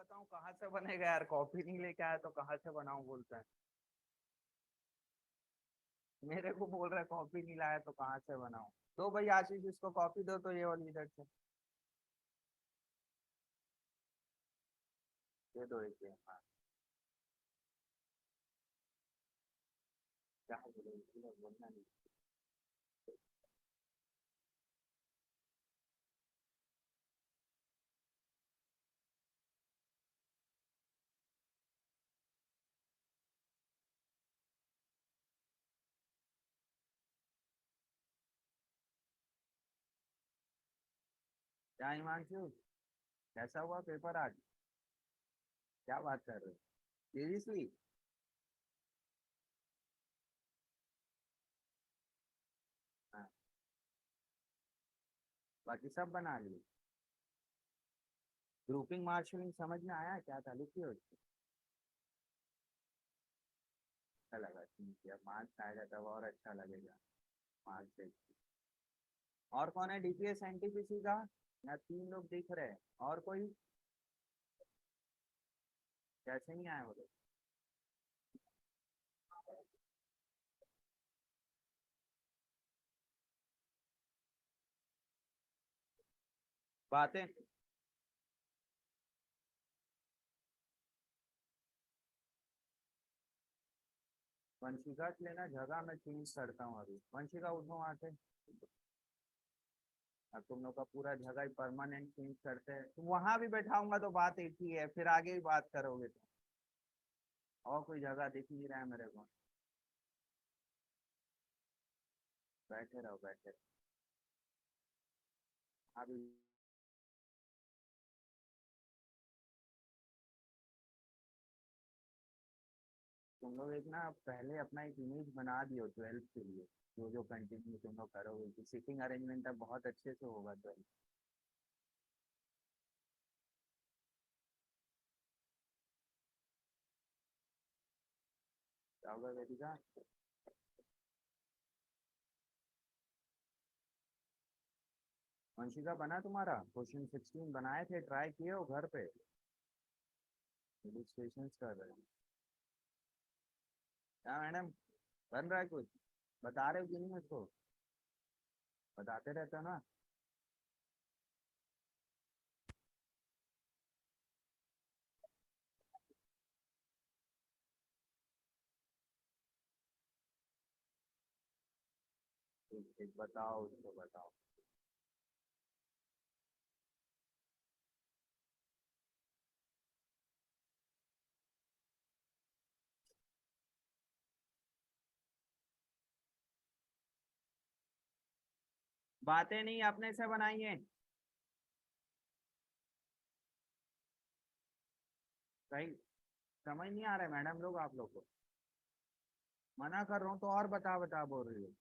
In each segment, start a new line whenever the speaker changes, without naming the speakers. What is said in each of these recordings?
बताऊं कहाँ से बनेगा यार, कॉफी नहीं लेके आया तो कहाँ से बनाऊं बोलता है। मेरे को बोल रहा है कॉफी नहीं लाया तो कहाँ से बनाऊं। तो भाई आशीष इसको कॉफी दो तो ये वाली इधर से दे दो एक ये। हाँ क्या बोले बोलना नहीं। क्या हिमांशु, कैसा हुआ पेपर आज? क्या बात कर रहे हो, सीरियसली? हाँ, बाकी सब बना लिए? ग्रुपिंग मार्शलिंग समझ में आया क्या था, लिखी हो? अच्छा लगा, ठीक है, मार्क्स आएगा तब और अच्छा लगेगा। मार्क्स देख। और कौन है डीपीएस एनटीपीसी का? यहाँ तीन लोग दिख रहे हैं, और कोई? कैसे नहीं आए वो लोग? बातें। वंशिका से लेना जगह मैं चेंज करता हूँ अभी, वंशिका उठो वहां से। अब तुम लोग का पूरा जगह ही परमानेंट चेंज करते हैं, तुम वहां भी बैठाऊंगा तो बात एक ही है, फिर आगे भी बात करोगे तो। और कोई जगह दिख नहीं रहा है मेरे को। बैठे रहो बैठे रहो। अभी तुम लोग एक ना पहले अपना एक इमेज बना दियो 12th के लिए। जो जो कंटिन्यू तुम लोग करोगे, सीटिंग अरेंजमेंट अब बहुत अच्छे से होगा 12th। क्या होगा वेदिका? वंशिका बना तुम्हारा क्वेश्चन 16 बनाए थे, ट्राई किए हो घर पे? रजिस्ट्रेशन कर रहे हैं क्या मैडम? बन रहा है कुछ? बता रहे हो कि नहीं उसको? बताते रहते हो ना। ठीक ठीक, बताओ उसको बताओ। बातें नहीं अपने से बनाइए। कहीं समझ नहीं आ रहा है मैडम लोग आप लोग को? मना कर रहा हूँ तो और बता बता बोल रही हो।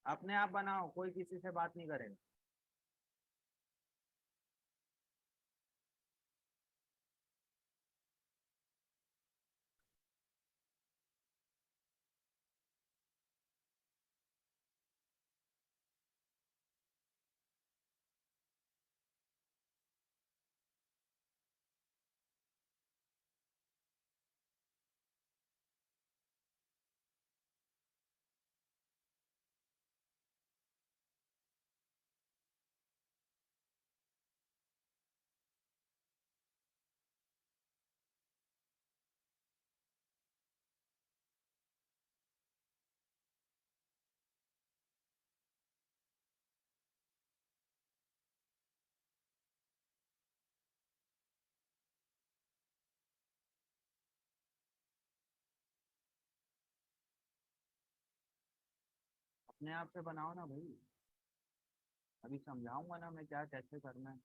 अपने आप बनाओ, कोई किसी से बात नहीं करेगा। अपने आप से बनाओ ना भाई। अभी समझाऊंगा ना मैं क्या कैसे करना है।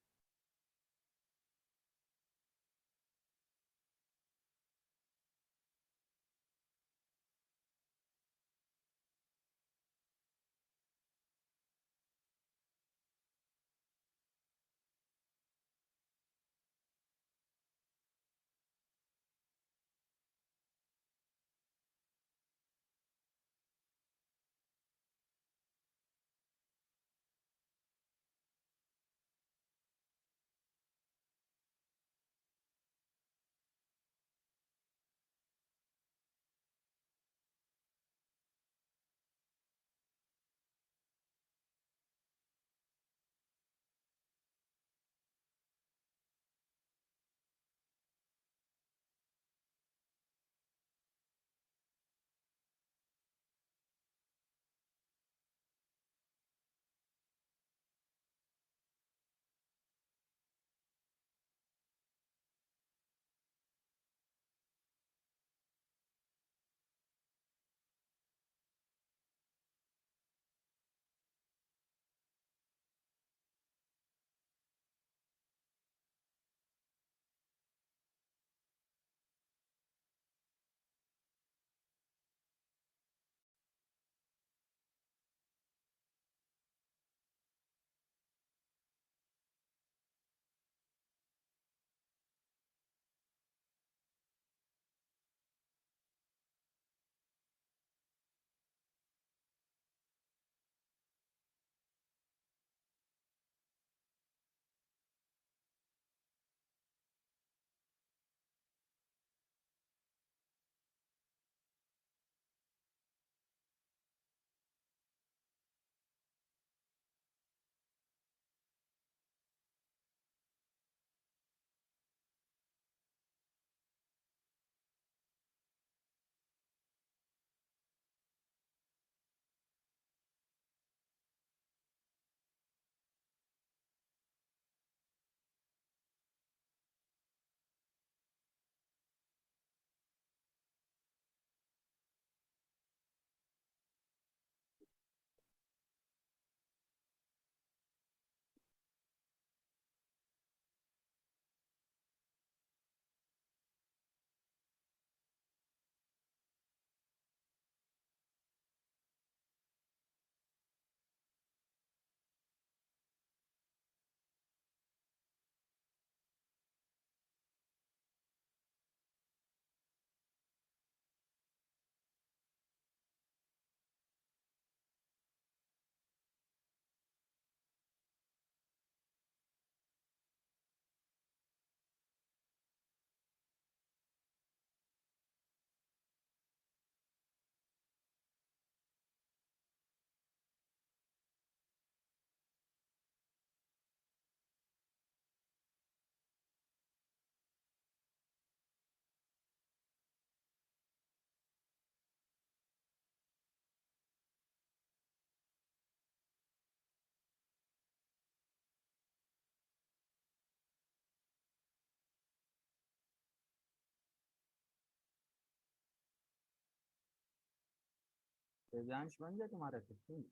दिव्यांश बन गया तुम्हारा 15?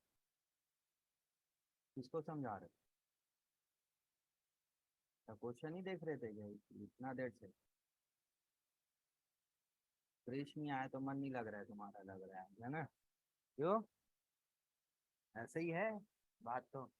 किसको समझा रहे? क्वेश्चन ही देख रहे थे क्या इतना देर से? क्रिश नहीं आया तो मन नहीं लग रहा है तुम्हारा, लग रहा है ना? क्यों? ऐसे ही है बात तो।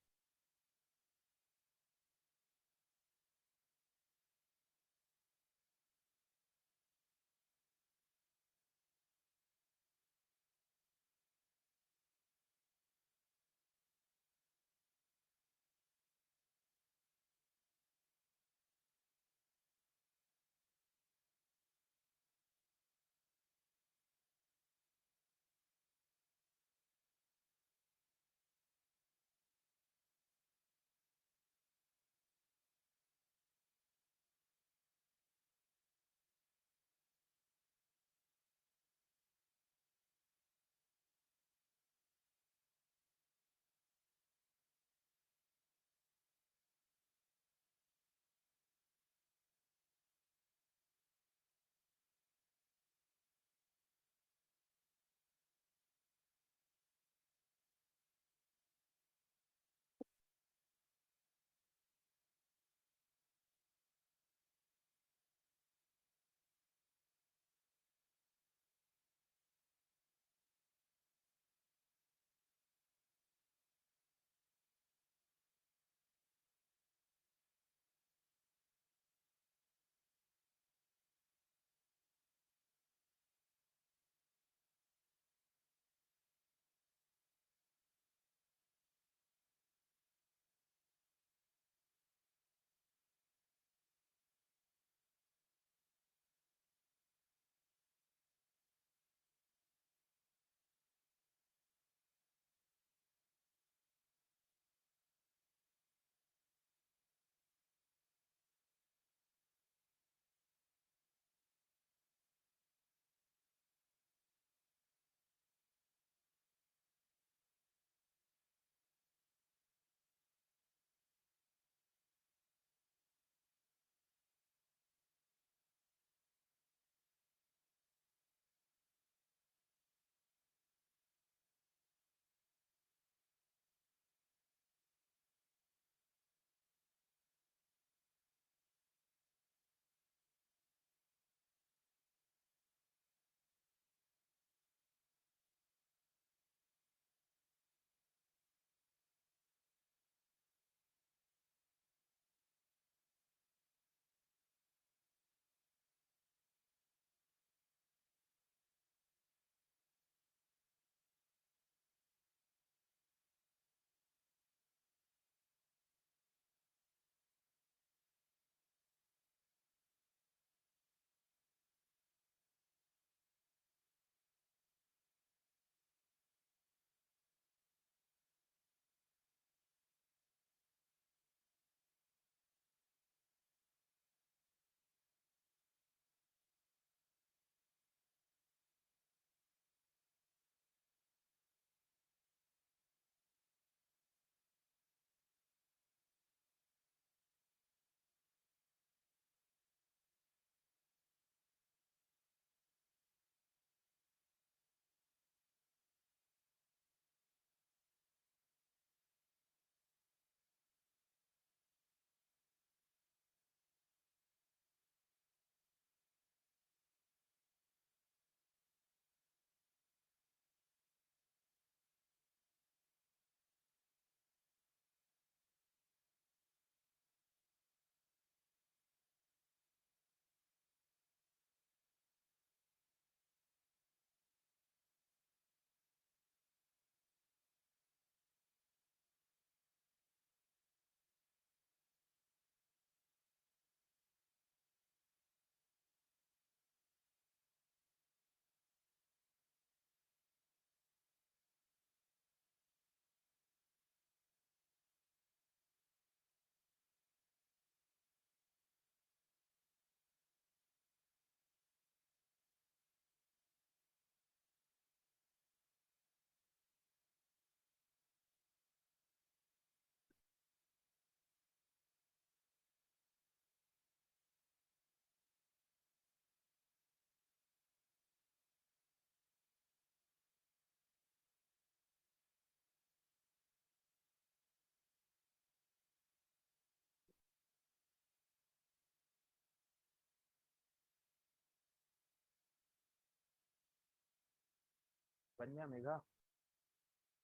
बन गया मेगा।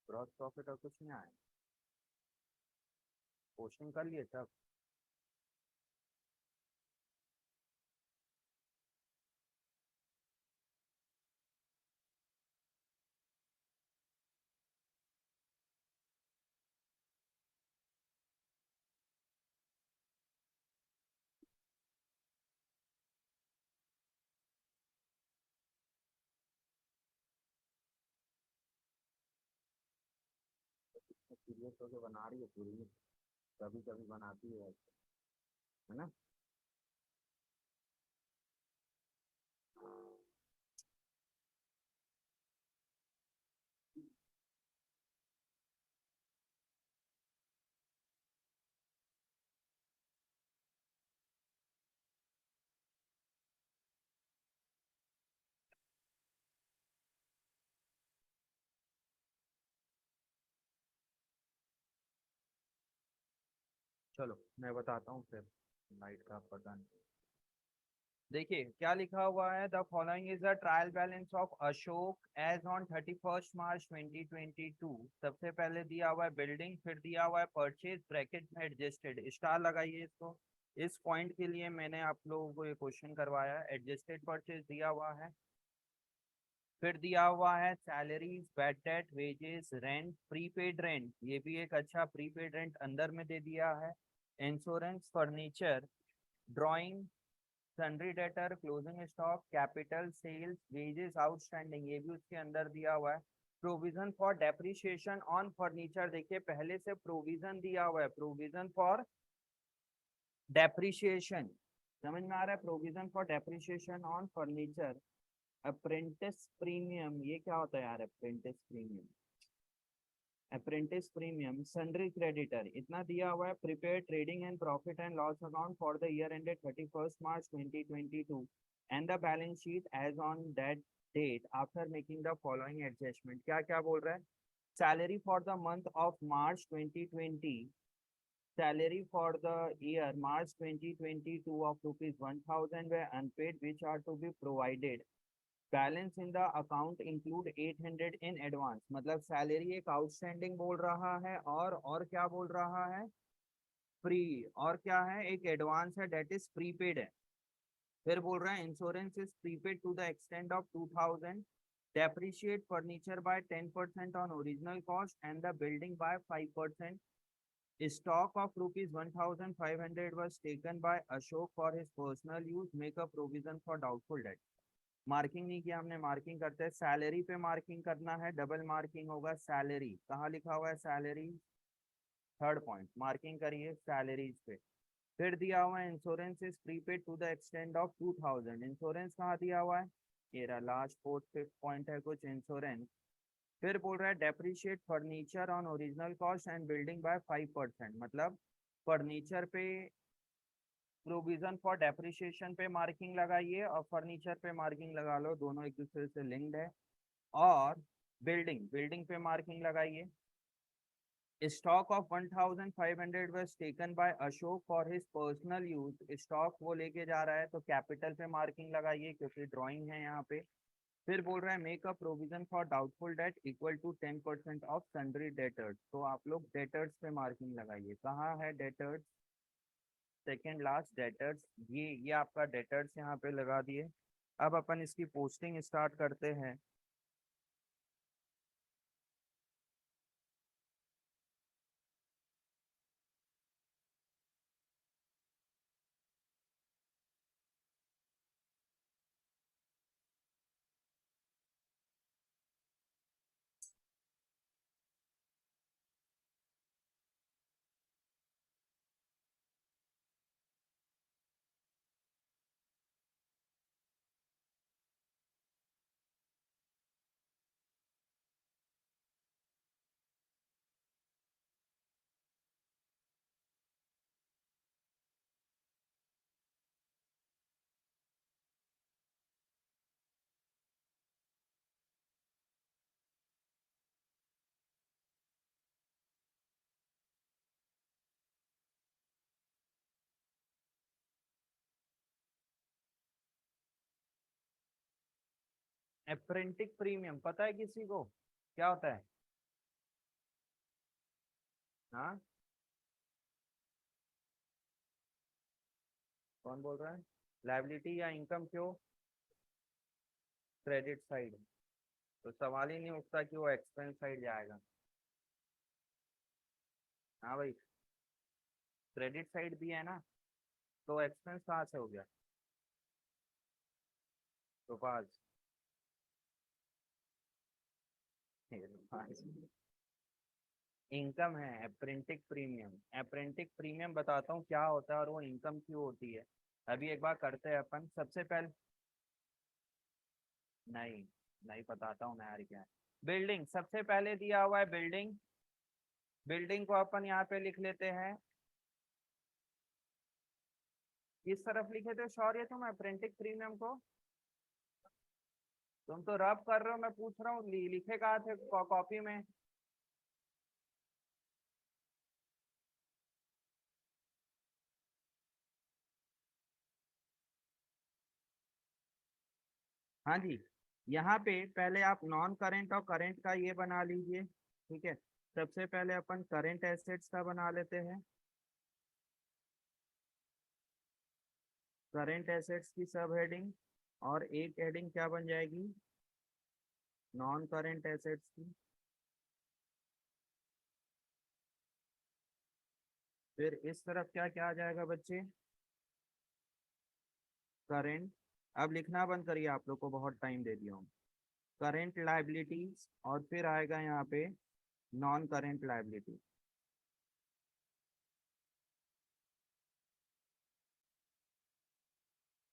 ग्रॉस प्रॉफिट और कुछ नहीं आया। पोस्टिंग कर लिए सब। सीरियस होके बना रही है पूरी। कभी कभी बनाती है ना। चलो मैं बताता हूँ फिर। लाइट का पता नहीं। देखिए क्या लिखा हुआ है, the following is the trial balance of Ashok as on 31 March 2022। सबसे पहले दिया हुआ है बिल्डिंग, फिर दिया हुआ है परचेज, ब्रैकेट में एडजस्टेड, स्टार लगाइए इसको। इस पॉइंट के लिए मैंने आप लोगों को ये क्वेश्चन करवाया है। एडजस्टेड परचेज दिया हुआ है, फिर दिया हुआ है salaries, bad debt, wages, rent, prepaid rent, ये भी एक अच्छा प्रीपेड रेंट अंदर में दे दिया है। Insurance, furniture, drawing, sundry debtor, closing stock, capital, sales, wages outstanding, ये भी उसके अंदर दिया हुआ है। Provision for depreciation on furniture, देखिए पहले से प्रोविजन दिया हुआ है, प्रोविजन फॉर डेप्रिसिएशन, समझ में आ रहा है, provision for depreciation on furniture. Apprentice premium, ये क्या होता है यार apprentice premium? Apprentice premium, sundry creditor, इतना दिया हुआ है। Prepare trading and profit and loss account for the year ended 31 March 2022 and the balance sheet as on that date after making the following adjustment. क्या क्या बोल रहा है? Salary for the month of March 2020, salary for the year March 2022 of rupees 1000 were unpaid which are to be provided. Balance in the account include 800 in advance, मतलब salary एक outstanding बोल रहा है, और क्या बोल रहा है? फ्री। और क्या है? एक एडवांस है डेट इज प्रीपेड है। फिर बोल रहा है insurance is prepaid to the extend of 2000, depreciate furniture by 10% on original cost and the building by 5%. Stock of rupees 1500 was taken by Ashok for his personal use. Make a provision for doubtful debt. Marking नहीं किया हमने, marking करते हैं। Salary पे marking करना है, double marking होगा। Salary कहाँ लिखा हुआ है? सैलरी थर्ड पॉइंट, मार्किंग करिए सैलरीज पे। फिर दिया हुआ है insurance is prepaid to the extend of 2000, insurance कहाँ दिया हुआ है? ये रहा लास्ट फोर्थ फिफ्थ पॉइंट है कुछ इंश्योरेंस। फिर बोल रहा है depreciate furniture on original cost and building bye 5%, मतलब फर्नीचर पे प्रोविजन फॉर डेप्रिसिएशन पे मार्किंग लगाइए और फर्नीचर पे मार्किंग लगा लो, दोनों एक दूसरे से लिंक्ड है। और बिल्डिंग, बिल्डिंग पे मार्किंग लगाइए। Stock of 1500 was taken by Ashok for his personal use, stock वो लेके जा रहा है तो कैपिटल पे मार्किंग लगाइए क्योंकि ड्राइंग है यहाँ पे। फिर बोल रहा है make a provision for doubtful debt equal to 10% of sundry debtors, तो आप लोग डेटर्स पे मार्किंग लगाइए। कहाँ है डेटर्स? सेकेंड लास्ट डेटर्स, ये आपका डेटर्स यहाँ पे लगा दिए। अब अपन इसकी पोस्टिंग स्टार्ट करते हैं। अप्रेंटिस प्रीमियम पता है किसी को क्या होता है? हाँ, कौन बोल रहा है? लायबिलिटी या इनकम क्यों? Credit side. तो सवाल ही नहीं उठता कि वो एक्सपेंस साइड जाएगा। हाँ भाई, क्रेडिट साइड भी है ना, तो एक्सपेंस कहाँ से हो गया? तो पास इनकम है अप्रेंटिस प्रीमियम। अप्रेंटिस प्रीमियम बताता हूँ क्या होता है और वो इनकम क्यों होती है। अभी एक बार करते हैं अपन सबसे पहले। नहीं, नहीं बताता हूँ मैं यार क्या है। बिल्डिंग सबसे पहले दिया हुआ है, बिल्डिंग। बिल्डिंग को अपन यहाँ पे लिख लेते हैं। किस तरफ लिखे थे शौर्य तुम अप्रेंटिस प्रीमियम को? तुम तो रब कर रहे हो, मैं पूछ रहा हूँ लिखे कहाँ थे कॉपी में? हाँ जी, यहाँ पे पहले आप नॉन करेंट और करेंट का ये बना लीजिए, ठीक है। सबसे पहले अपन करेंट एसेट्स का बना लेते हैं। करेंट एसेट्स की सब हेडिंग, और एक हेडिंग क्या बन जाएगी? नॉन करेंट एसेट्स की। फिर इस तरफ क्या क्या आ जाएगा बच्चे? करेंट। अब लिखना बंद करिए, आप लोग को बहुत टाइम दे दिया हूँ। करेंट लाइबिलिटीज, और फिर आएगा यहाँ पे नॉन करेंट लाइबिलिटी।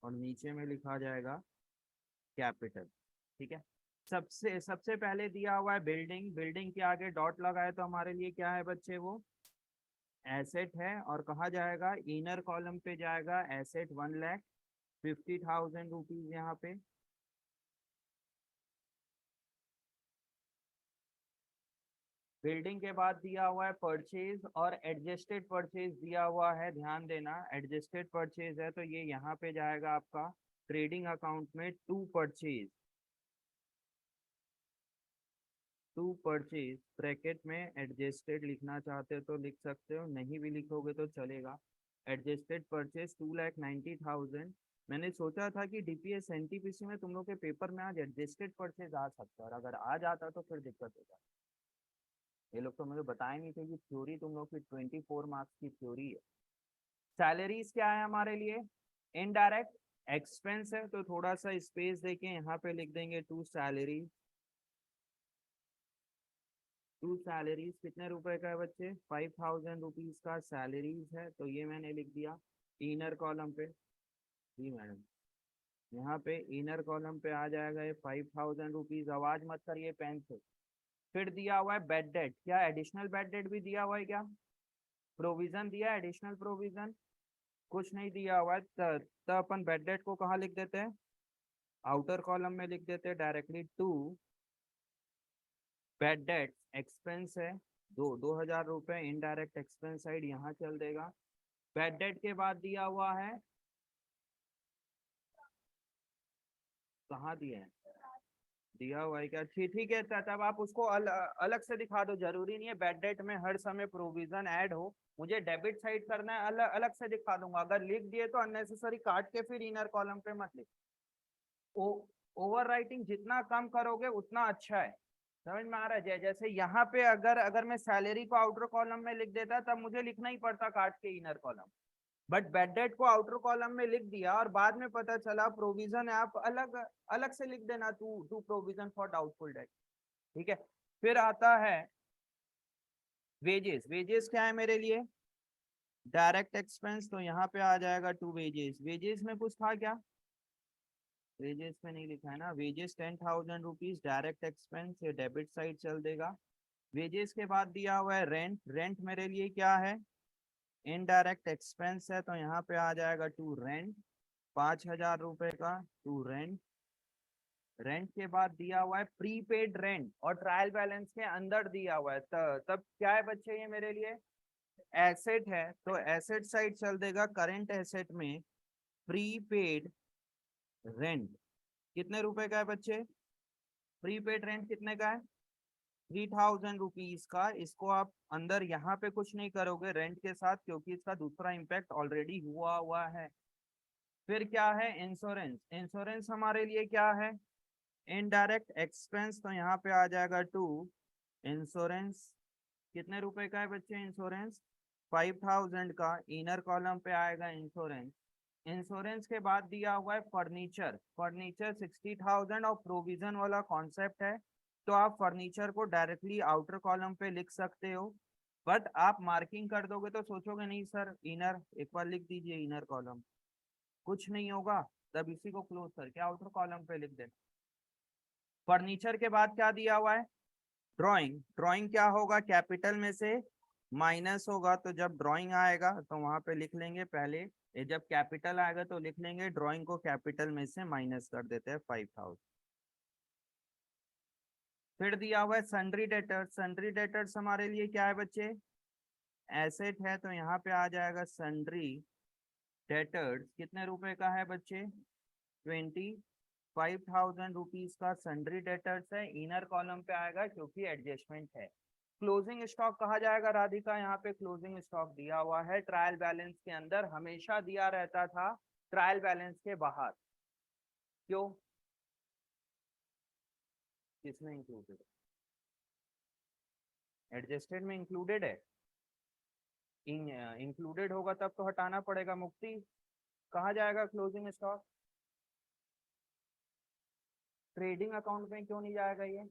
और नीचे में लिखा जाएगा कैपिटल, ठीक है। सबसे सबसे पहले दिया हुआ है बिल्डिंग। बिल्डिंग के आगे डॉट लगाए तो हमारे लिए क्या है बच्चे? वो एसेट है। और कहा जाएगा इनर कॉलम पे जाएगा एसेट 1,50,000 यहाँ पे। बिल्डिंग के बाद दिया हुआ है परचेज, और एडजस्टेड परचेज दिया हुआ है, ध्यान देना। एडजस्टेड परचेज है तो ये यहाँ पे जाएगा आपका ट्रेडिंग अकाउंट में to purchase. To purchase bracket में एडजस्टेड लिखना चाहते हो तो लिख सकते हो, नहीं भी लिखोगे तो चलेगा। Adjusted purchase 2,90,000। मैंने सोचा था कि डीपीएस एनटीपीसी में तुम लोग के पेपर में आज एडजस्टेड परचेज आ सकता है, और अगर आ जाता तो फिर दिक्कत होगा। ये लोग तो मुझे बताए नहीं थे कि थ्योरी तुम लोग की 24 मार्क्स की थ्योरी है। सैलरीज क्या है हमारे लिए? इनडायरेक्ट एक्सपेंस है, तो थोड़ा सा स्पेस देके यहाँ पे लिख देंगे टू सैलरी। टू सैलरीज कितने रुपए का है बच्चे? 5,000 रुपीज का सैलरीज है, तो ये मैंने लिख दिया इनर कॉलम पे। जी मैडम, यहाँ पे इनर कॉलम पे आ जाएगा ये 5,000 रुपीज। आवाज मत करिए पेन से। फिर दिया हुआ है बेड डेट। क्या एडिशनल बेड डेट भी दिया हुआ है क्या? प्रोविजन दिया है, एडिशनल प्रोविजन? कुछ नहीं दिया हुआ है, तो अपन बेड डेट को कहाँ लिख देते हैं? आउटर कॉलम में लिख देते हैं directly to bad debt expense है। 2,000 रुपये इनडायरेक्ट एक्सपेंस साइड यहाँ चल देगा। बेड डेट के बाद दिया हुआ है, कहाँ दिया है? दिया हुआ है क्या? ठीक ठीक है, तब आप उसको अलग से दिखा दो, जरूरी नहीं है बेड डेट में हर समय प्रोविजन ऐड हो। मुझे डेबिट साइड करना है, अलग अलग से दिखा दूंगा। अगर लिख दिए तो अननेसेसरी काट के फिर इनर कॉलम पे मत लिख। ओवर राइटिंग जितना कम करोगे उतना अच्छा है। समझ में आ रहा है? जैसे यहाँ पे अगर अगर मैं सैलरी को आउटर कॉलम में लिख देता तब मुझे लिखना ही पड़ता काट के inner column. But bed date को आउटर कॉलम में लिख दिया और बाद में पता चला प्रोविजन है, आप अलग अलग से लिख देना to to provision for doubtful debt, ठीक है। फिर आता है वेजेस। वेजेस क्या है मेरे लिए? डायरेक्ट एक्सपेंस, तो यहाँ पे आ जाएगा टू वेजेस। वेजेस में कुछ था क्या? वेजेस में नहीं लिखा है ना। वेजेस 10,000 रुपीज डायरेक्ट एक्सपेंस, ये डेबिट साइड चल देगा। वेजेस के बाद दिया हुआ है रेंट। रेंट मेरे लिए क्या है? इनडायरेक्ट एक्सपेंस है, तो यहाँ पे आ जाएगा टू रेंट। 5,000 रुपए का टू रेंट। रेंट के बाद दिया हुआ है प्रीपेड रेंट, और ट्रायल बैलेंस के अंदर दिया हुआ है। तब क्या है बच्चे? ये मेरे लिए एसेट है, तो एसेट साइड चल देगा करेंट एसेट में प्रीपेड रेंट। कितने रुपए का है बच्चे? प्रीपेड रेंट कितने का है? 3000 रुपीज का। इसको आप अंदर यहाँ पे कुछ नहीं करोगे रेंट के साथ, क्योंकि इसका दूसरा इम्पैक्ट ऑलरेडी हुआ हुआ है। फिर क्या है? इंश्योरेंस। इंश्योरेंस हमारे लिए क्या है? Indirect expense. तो यहाँ पे आ जाएगा टू इंश्योरेंस। कितने रुपए का है बच्चे इंश्योरेंस? 5000 का। इनर कॉलम पे आएगा इंश्योरेंस। इंश्योरेंस के बाद दिया हुआ है फर्नीचर। फर्नीचर 60,000 और प्रोविजन वाला कॉन्सेप्ट है, तो आप फर्नीचर को डायरेक्टली आउटर कॉलम पे लिख सकते हो। बट आप मार्किंग कर दोगे तो सोचोगे नहीं सर इनर, एक बार लिख दीजिए इनर कॉलम, कुछ नहीं होगा, तब इसी को क्लोज करके आउटर कॉलम पे लिख देना। फर्नीचर के बाद क्या दिया हुआ है? ड्राइंग। ड्राइंग क्या होगा? कैपिटल में से माइनस होगा, तो जब ड्राइंग आएगा तो वहां पे लिख लेंगे पहले, ये जब कैपिटल आएगा तो लिख लेंगे ड्राइंग को कैपिटल में से माइनस कर देते हैं 5000। फिर दिया हुआ है सन्ड्री डेटर्स। सन्ड्री डेटर्स हमारे लिए क्या है बच्चे? एसेट है, तो यहाँ पे आ जाएगा सन्ड्री डेटर्स। कितने रुपए का है बच्चे? 25,000 रुपीज का सन्ड्री डेटर्स है। इनर कॉलम पे आएगा क्योंकि एडजस्टमेंट है। क्लोजिंग स्टॉक कहा जाएगा राधिका, यहाँ पे क्लोजिंग स्टॉक दिया हुआ है ट्रायल बैलेंस के अंदर, हमेशा दिया रहता था ट्रायल बैलेंस के बाहर। क्यों? किसमें इंक्लूडेड? एडजस्टेड में इंक्लूडेड है। इंक्लूडेड होगा तब तो हटाना पड़ेगा मुक्ति। कहा जाएगा क्लोजिंग स्टॉक? ट्रेडिंग अकाउंट में क्यों नहीं जाएगा ये?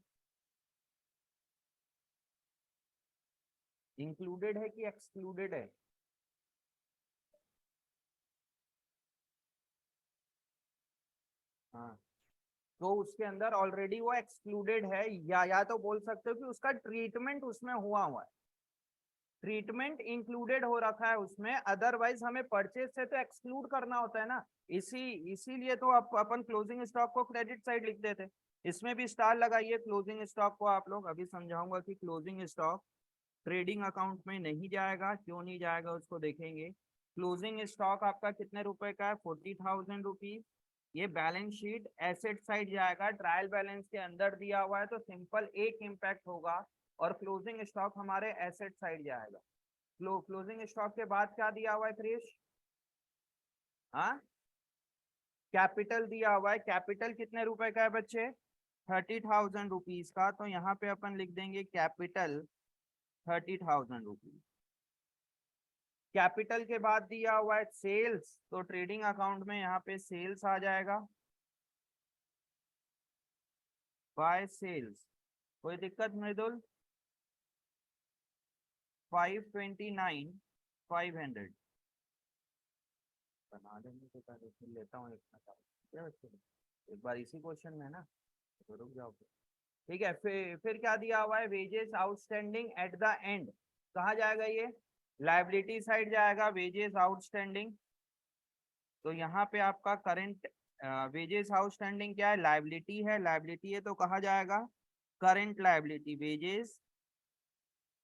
इंक्लूडेड है कि एक्सक्लूडेड है? हाँ, तो उसके अंदर ऑलरेडी वो एक्सक्लूडेड है, या तो बोल सकते हो कि उसका ट्रीटमेंट उसमें हुआ हुआ है, ट्रीटमेंट इंक्लूडेड हो रखा है उसमें, अदरवाइज हमें परचेज से तो एक्सक्लूड करना होता है ना। इसीलिए तो अपन क्लोजिंग स्टॉक को क्रेडिट साइड लिखते थे। इसमें भी स्टार लगाइए क्लोजिंग स्टॉक को। आप लोग अभी समझाऊंगा कि क्लोजिंग स्टॉक ट्रेडिंग अकाउंट में नहीं जाएगा, क्यों नहीं जाएगा उसको देखेंगे। क्लोजिंग स्टॉक आपका कितने रुपए का है? 40,000 रुपीज। ये बैलेंस शीट एसेट साइड जाएगा, ट्रायल बैलेंस के अंदर दिया हुआ है तो सिंपल एक इम्पैक्ट होगा, और क्लोजिंग स्टॉक हमारे एसेट साइड जाएगा। क्लोजिंग स्टॉक के बाद क्या दिया हुआ है क्रिश? हाँ, कैपिटल दिया हुआ है। कैपिटल कितने रुपए का है बच्चे? 30,000 रुपीज का। तो यहाँ पे अपन लिख देंगे कैपिटल 30,000 रुपीज। कैपिटल के बाद दिया हुआ है सेल्स, तो ट्रेडिंग अकाउंट में यहाँ पे सेल्स आ जाएगा, बाय सेल्स। कोई दिक्कत मृदुल? 529,500 बना देंगे तो क्या, देख लेता हूँ एक मिनट। क्या बच्चे, एक बार इसी क्वेश्चन में है ना, तो रुक जाओ फिर। ठीक है, फिर क्या दिया हुआ है? Wages outstanding at the end. कहाँ जाएगा ये? लाइबिलिटी साइड जाएगा वेजेस आउटस्टैंडिंग। तो यहाँ पे आपका करंट वेजेस आउटस्टैंडिंग क्या है? लाइबिलिटी है। लाइबिलिटी है तो कहा जाएगा करंट लाइबिलिटी। वेजेस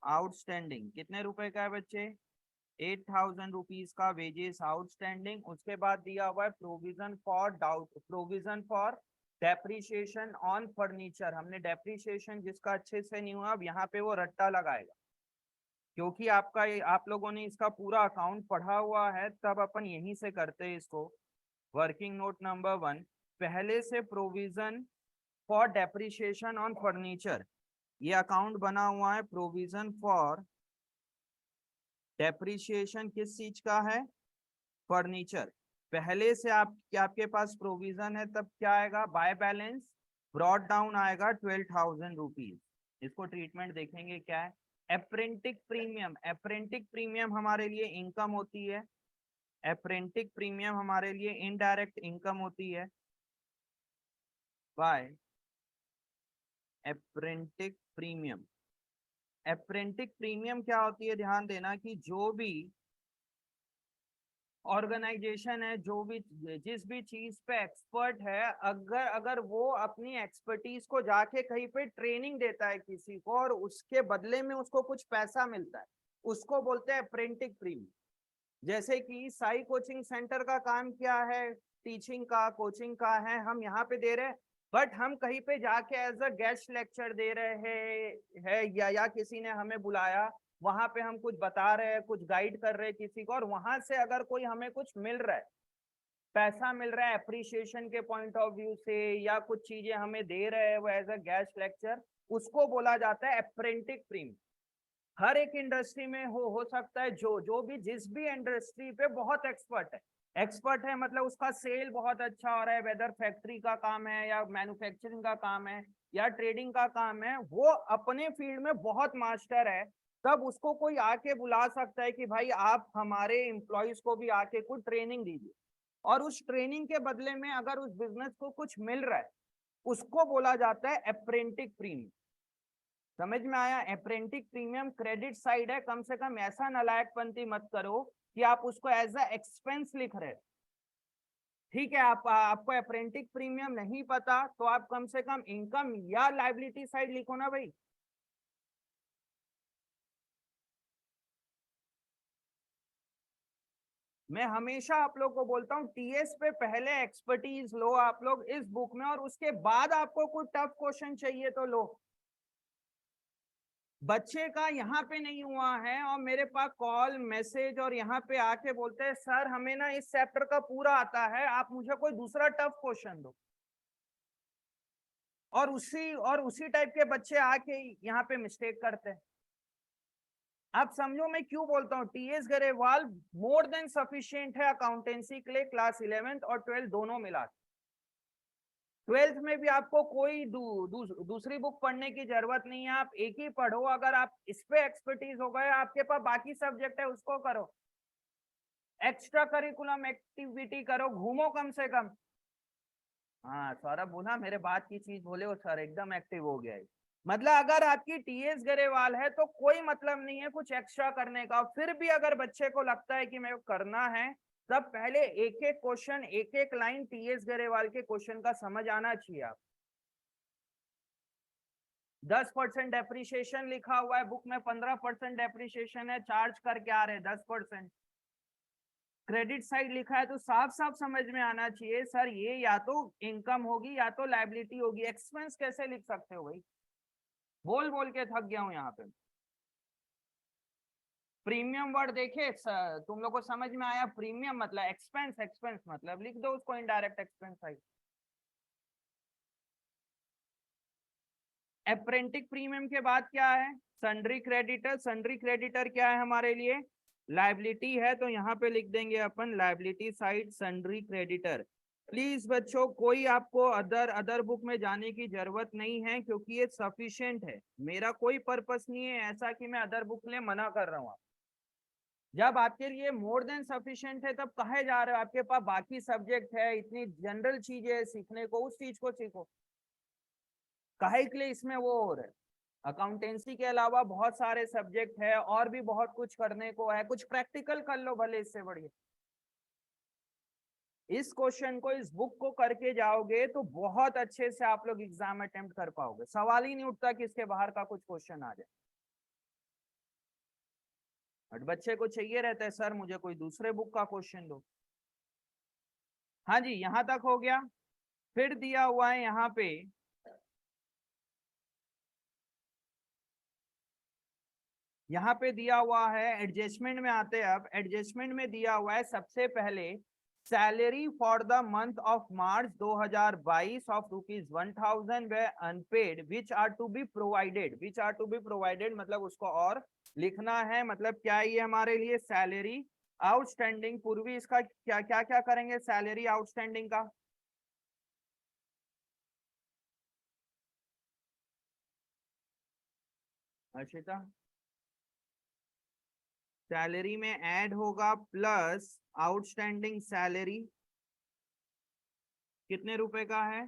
आउटस्टैंडिंग कितने रुपए का है बच्चे? 8,000 रुपीज का वेजेस आउटस्टैंडिंग। उसके बाद दिया हुआ है provision for doubt, provision for depreciation on furniture. हमने डेप्रिसिएशन जिसका अच्छे से नहीं हुआ, अब यहाँ पे वो रट्टा लगाएगा, क्योंकि आप लोगों ने इसका पूरा अकाउंट पढ़ा हुआ है, तब अपन यहीं से करते हैं इसको। वर्किंग नोट नंबर 1, पहले से provision for depreciation on furniture, ये अकाउंट बना हुआ है प्रोविजन फॉर डेप्रिसिएशन किस चीज का है? फर्नीचर। पहले से आपके पास प्रोविजन है, तब क्या आएगा? बाय बैलेंस ब्रॉड डाउन आएगा 12,000 रुपीज। इसको ट्रीटमेंट देखेंगे क्या है। अप्रेंटिक प्रीमियम, अप्रेंटिक प्रीमियम हमारे लिए इनकम होती है, अप्रेंटिक प्रीमियम हमारे लिए इनडायरेक्ट इनकम होती है बाय अप्रेंटिक प्रीमियम। अप्रेंटिक प्रीमियम क्या होती है? ध्यान देना कि जो भी ऑर्गेनाइजेशन है, जो भी जिस भी चीज पे एक्सपर्ट है, अगर अगर वो अपनी एक्सपर्टीज को जाके कहीं पे ट्रेनिंग देता है किसी को, और उसके बदले में उसको कुछ पैसा मिलता है, उसको बोलते हैं अप्रेंटिक प्रीमियम। जैसे कि साई कोचिंग सेंटर का काम क्या है? टीचिंग का, कोचिंग का है। हम यहाँ पे दे रहे हैं बट हम कहीं पे जाके एज अ गेस्ट लेक्चर दे रहे हैं या किसी ने हमें बुलाया, वहां पे हम कुछ बता रहे हैं, कुछ गाइड कर रहे हैं किसी को, और वहां से अगर कोई हमें कुछ मिल रहा है, पैसा मिल रहा है अप्रिसिएशन के पॉइंट ऑफ व्यू से, या कुछ चीजें हमें दे रहे हैं वो एज अ गेस्ट लेक्चर, उसको बोला जाता है अप्रेंटिस प्रीमियम। हर एक इंडस्ट्री में हो सकता है, जो भी जिस भी इंडस्ट्री पे बहुत एक्सपर्ट है, एक्सपर्ट है मतलब उसका सेल बहुत अच्छा हो रहा है, वेदर फैक्ट्री का काम है या मैन्युफैक्चरिंग का काम है या ट्रेडिंग का काम है, वो अपने फील्ड में बहुत मास्टर है, तब उसको कोई आके बुला सकता है कि भाई आप हमारे एम्प्लॉयज को भी आके कुछ ट्रेनिंग दीजिए, और उस ट्रेनिंग के बदले में अगर उस बिजनेस को कुछ मिल रहा है, उसको बोला जाता है अप्रेंटिस प्रीमियम। समझ में आया? अप्रेंटिस प्रीमियम क्रेडिट साइड है, कम से कम ऐसा नालायकपंती मत करो कि आप उसको एज अ एक्सपेंस लिख रहे। ठीक है, आपको अप्रेंटिस प्रीमियम नहीं पता तो आप कम से कम इनकम या लायबिलिटी साइड लिखो ना भाई। मैं हमेशा आप लोग को बोलता हूँ टीएस पे पहले एक्सपर्टीज लो आप लोग इस बुक में, और उसके बाद आपको कोई टफ क्वेश्चन चाहिए तो लो। बच्चे का यहाँ पे नहीं हुआ है और मेरे पास कॉल मैसेज और यहाँ पे आके बोलते हैं सर हमें ना इस चैप्टर का पूरा आता है, आप मुझे कोई दूसरा टफ क्वेश्चन दो। और उसी टाइप के बच्चे आके यहाँ पे मिस्टेक करते हैं। आप समझो मैं क्यों बोलता हूँ TS Grewal more than sufficient है अकाउंटेंसी के लिए, क्लास 11th और 12th दोनों मिला। 12th में भी आपको कोई दूसरी बुक पढ़ने की जरूरत नहीं है, आप एक ही पढ़ो। अगर आप इस पे एक्सपर्टीज हो गए, आपके पास बाकी सब्जेक्ट है उसको करो, एक्स्ट्रा करिकुलम एक्टिविटी करो, घूमो कम से कम। हाँ सौरभ बोला मेरे बात की चीज बोले वो सर एकदम एक्टिव हो गया है। मतलब अगर आपकी टीएस गरेवाल है तो कोई मतलब नहीं है कुछ एक्स्ट्रा करने का, फिर भी अगर बच्चे को लगता है कि मेरे को करना है, तब पहले एक एक क्वेश्चन एक एक लाइन टीएस गरेवाल के क्वेश्चन का समझ आना चाहिए। आप 10% डेप्रिसिएशन लिखा हुआ है बुक में, 15% डेप्रिसिएशन है, चार्ज करके आ रहे 10%। क्रेडिट साइड लिखा है तो साफ साफ समझ में आना चाहिए सर ये या तो इनकम होगी या तो लायबिलिटी होगी, एक्सपेंस कैसे लिख सकते हो भाई? बोल बोल के थक गया हूं यहाँ पे। प्रीमियम वर्ड देखे तुम लोग को समझ में आया? प्रीमियम मतलब एक्सपेंस, एक्सपेंस मतलब लिख दो उसको indirect expense side. Apprentice premium के बाद क्या है? Sundry creditor. सन्ड्री क्रेडिटर क्या है हमारे लिए? लायबिलिटी है, तो यहाँ पे लिख देंगे अपन liability side sundry creditor. Please बच्चों कोई आपको अदर बुक में जाने की जरूरत नहीं है, क्योंकि ये सफिशिएंट है। मेरा कोई पर्पस नहीं है ऐसा कि मैं अदर बुक ले मना कर रहा हूँ। जब आपके लिए मोर देन सफिशिएंट है तब कहे जा रहे हो आपके पास बाकी सब्जेक्ट है, इतनी जनरल चीजें सीखने को, उस चीज को सीखो। काहे के लिए इसमें वो हो रहा है? अकाउंटेंसी के अलावा बहुत सारे सब्जेक्ट है और भी बहुत कुछ करने को है, कुछ प्रैक्टिकल कर लो भले, इससे बढ़िया। इस क्वेश्चन को, इस बुक को करके जाओगे तो बहुत अच्छे से आप लोग एग्जाम अटेम्प्ट कर पाओगे। सवाल ही नहीं उठता कि इसके बाहर का कुछ क्वेश्चन आ जाए। बट बच्चे को चाहिए रहता है सर मुझे कोई दूसरे बुक का क्वेश्चन दो। हाँ जी, यहां तक हो गया। फिर दिया हुआ है यहाँ पे, दिया हुआ है एडजस्टमेंट में आते हैं। अब एडजस्टमेंट में दिया हुआ है सबसे पहले salary for the month of March 2022 of ₹1000 were unpaid which are to be provided. Which are to be provided मतलब उसको और लिखना है। मतलब क्या ये हमारे लिए सैलरी आउटस्टैंडिंग, पूर्वी इसका क्या क्या क्या करेंगे सैलरी आउटस्टैंडिंग का? अर्षिता, सैलरी में ऐड होगा प्लस आउटस्टैंडिंग सैलरी कितने रुपए का है?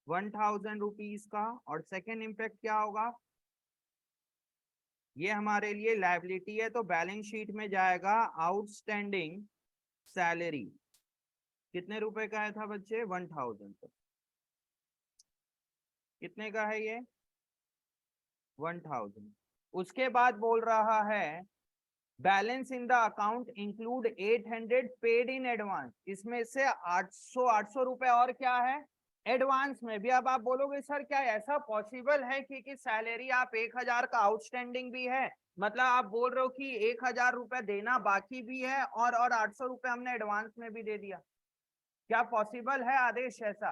₹1000 का। और सेकेंड इम्पैक्ट क्या होगा? ये हमारे लिए लायबिलिटी है तो बैलेंस शीट में जाएगा आउटस्टैंडिंग सैलरी। कितने रुपए का है था बच्चे? 1000। कितने का है ये? 1000। उसके बाद बोल रहा है balance in the account include 800 paid in advance. इसमें से 800 रुपए और क्या है? एडवांस में भी। अब आप बोलोगे सर क्या ऐसा पॉसिबल है कि सैलरी आप 1,000 का आउटस्टैंडिंग भी है, मतलब आप बोल रहे हो कि 1,000 रुपए देना बाकी भी है और 800 रुपए हमने एडवांस में भी दे दिया, क्या पॉसिबल है आदेश ऐसा?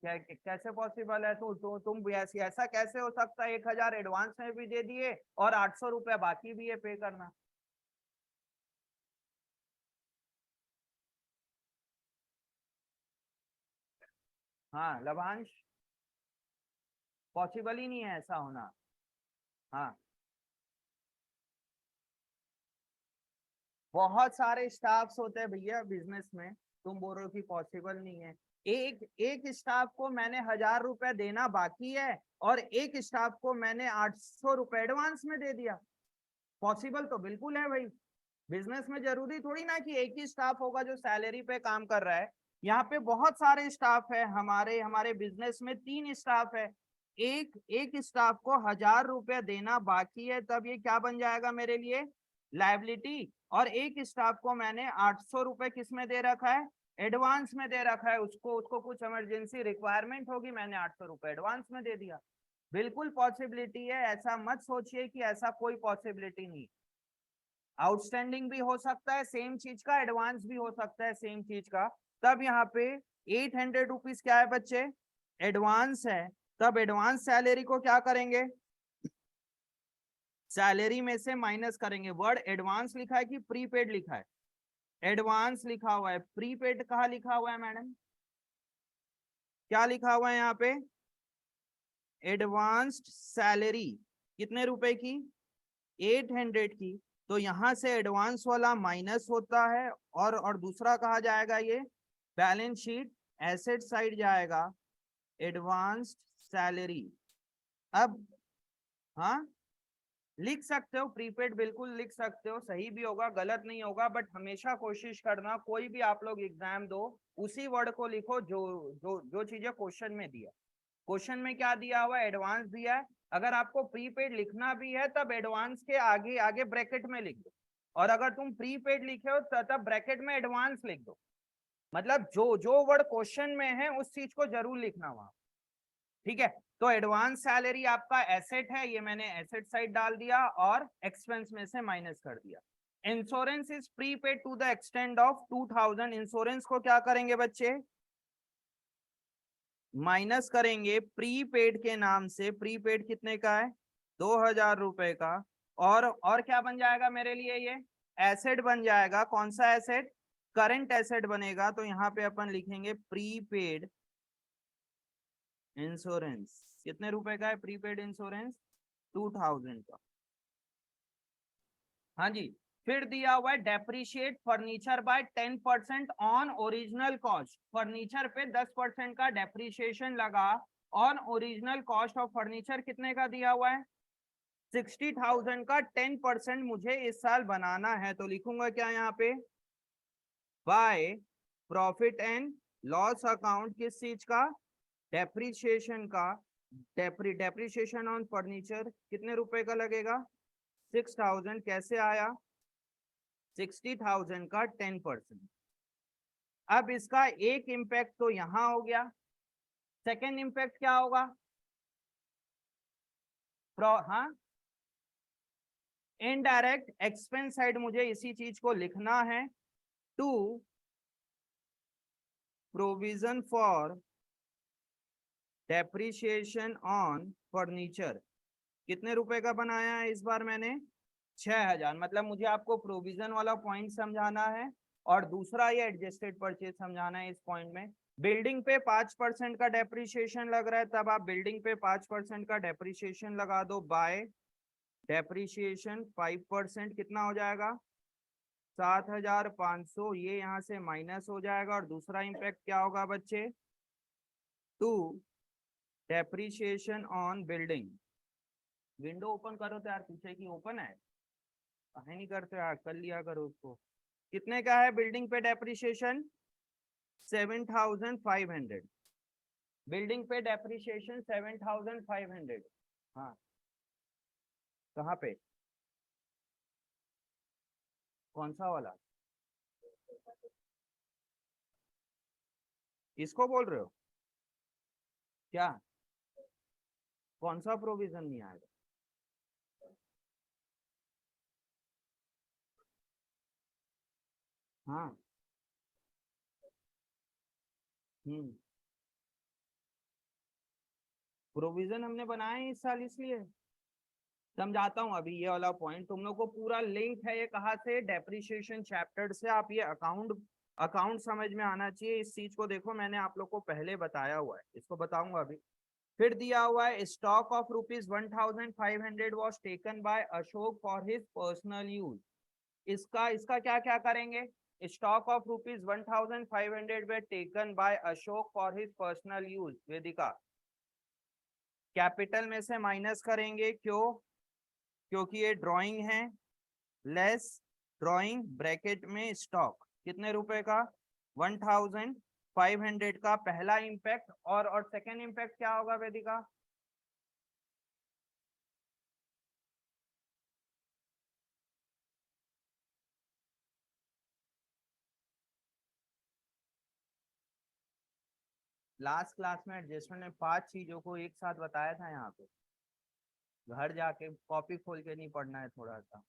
क्या कैसे पॉसिबल है? तुम ऐसा कैसे हो सकता है? 1,000 एडवांस में भी दे दिए और 800 रुपए बाकी भी है पे करना। हाँ लभांश, पॉसिबल ही नहीं है ऐसा होना। हाँ बहुत सारे स्टाफ्स होते हैं भैया बिजनेस में, तुम बोल रहे हो कि पॉसिबल नहीं है। एक एक स्टाफ को मैंने 1,000 रुपए देना बाकी है और एक स्टाफ को मैंने 800 रुपए एडवांस में दे दिया, पॉसिबल तो बिल्कुल है भाई। बिजनेस में जरूरी थोड़ी ना कि एक ही स्टाफ होगा जो सैलरी पे काम कर रहा है, यहाँ पे बहुत सारे स्टाफ है। हमारे हमारे बिजनेस में 3 स्टाफ है, एक एक स्टाफ को 1,000 रुपया देना बाकी है, तब ये क्या बन जाएगा मेरे लिए? लाइबिलिटी। और एक स्टाफ को मैंने 800 रुपए किस में दे रखा है? एडवांस में दे रखा है, उसको उसको कुछ इमरजेंसी रिक्वायरमेंट होगी, मैंने 800 रुपए एडवांस में दे दिया। बिल्कुल पॉसिबिलिटी है, ऐसा मत सोचिए कि ऐसा कोई पॉसिबिलिटी नहीं। आउटस्टैंडिंग भी हो सकता है सेम चीज का, एडवांस भी हो सकता है सेम चीज का। तब यहाँ पे 800 रुपीज क्या है बच्चे? एडवांस है। तब एडवांस सैलरी को क्या करेंगे? सैलरी में से माइनस करेंगे। वर्ड एडवांस लिखा है कि प्रीपेड लिखा है? एडवांस लिखा हुआ है। प्रीपेड कहाँ लिखा हुआ है मैडम? क्या लिखा हुआ है यहाँ पे? एडवांस्ड सैलरी कितने रुपए की? 800 की। तो यहां से एडवांस वाला माइनस होता है और दूसरा कहा जाएगा ये बैलेंस शीट एसेट साइड जाएगा, एडवांस्ड सैलरी। अब हाँ लिख सकते हो प्रीपेड, बिल्कुल लिख सकते हो, सही भी होगा गलत नहीं होगा, बट हमेशा कोशिश करना कोई भी आप लोग एग्जाम दो उसी वर्ड को लिखो जो जो जो चीजें क्वेश्चन में दिया। क्वेश्चन में क्या दिया हुआ है? एडवांस दिया है। अगर आपको प्रीपेड लिखना भी है तब एडवांस के आगे आगे ब्रैकेट में लिख दो, और अगर तुम प्रीपेड लिखे हो तब ब्रैकेट में एडवांस लिख दो। मतलब जो जो वर्ड क्वेश्चन में है उस चीज को जरूर लिखना वहां, ठीक है? तो एडवांस सैलरी आपका एसेट है, ये मैंने एसेट साइड डाल दिया और एक्सपेंस में से माइनस कर दिया। Insurance is prepaid to the extend of 2,000। Insurance को क्या करेंगे बच्चे? माइनस करेंगे प्रीपेड के नाम से। प्रीपेड कितने का है? 2,000 रुपए का। और क्या बन जाएगा मेरे लिए? ये एसेट बन जाएगा। कौन सा एसेट? करंट एसेट बनेगा। तो यहाँ पे अपन लिखेंगे प्रीपेड इंश्योरेंस। कितने रुपए का है प्रीपेड इंश्योरेंस? 2,000 का। हाँ जी। फिर दिया हुआ है depreciate furniture bye 10% on original cost. Furniture पे 10% का डेप्रिशिएशन लगा on original cost of furniture. कितने का दिया हुआ है? 60,000 का 10% मुझे इस साल बनाना है, तो लिखूंगा क्या यहाँ पे? By profit and loss account. किस चीज का? डेप्रिशिएशन का। डेप्रिशिएशन ऑन फर्नीचर कितने रुपए का लगेगा? 6,000। कैसे आया? 60,000 का 10%। अब इसका एक इम्पैक्ट तो यहां हो गया, सेकेंड इम्पैक्ट क्या होगा? हाँ इनडायरेक्ट एक्सपेंस साइड मुझे इसी चीज को लिखना है, to provision for depreciation on furniture. कितने रुपए का बनाया है इस बार मैंने? 6,000। मतलब मुझे आपको प्रोविजन वाला पॉइंट समझाना है और दूसरा ये एडजस्टेड परचेज समझाना है। इस पॉइंट में बिल्डिंग पे 5% का डेप्रिशिएशन लग रहा है, तब आप बिल्डिंग पे 5% का डेप्रिशिएशन लगा दो। बाय डेप्रिशिएशन 5% कितना हो जाएगा? 7,500। ये यहाँ से माइनस हो जाएगा। और दूसरा इम्पैक्ट क्या होगा बच्चे? To depreciation on building. Window open करो तो यार, पीछे की ओपन है, काहे नहीं करते यार, कर लिया करो उसको। कितने का है बिल्डिंग पे डेप्रिशिएशन? 7,500। बिल्डिंग पे डेप्रिशिएशन 7,500। हाँ कहाँ पे? कौन सा वाला? इसको बोल रहे हो? क्या कौन सा प्रोविजन नहीं आएगा? हाँ। हम्म। प्रोविजन हमने बनाए हैं इस साल, इसलिए समझाता हूँ अभी ये वाला पॉइंट। तुम लोग को पूरा लिंक है ये कहाँ से, डेप्रिसिएशन चैप्टर से। आप ये अकाउंट अकाउंट समझ में आना चाहिए इस चीज को। देखो मैंने आप लोग को पहले बताया हुआ है, इसको बताऊंगा अभी। फिर दिया हुआ है stock of ₹1500 was taken bye Ashok for his personal use. इसका इसका क्या क्या करेंगे? Stock of ₹1500 way taken by Ashok for his personal use. Vedika, capital में से माइनस करेंगे, क्यों? क्योंकि ये ड्राइंग है। लेस ड्राइंग ब्रैकेट में स्टॉक कितने रुपए का? 1500 का पहला इंपैक्ट। और सेकेंड इंपैक्ट क्या होगा वेदिका? लास्ट क्लास में एडजस्टमेंट में 5 चीजों को एक साथ बताया था यहाँ पे। घर जाके कॉपी खोल के नहीं पढ़ना है थोड़ा सा।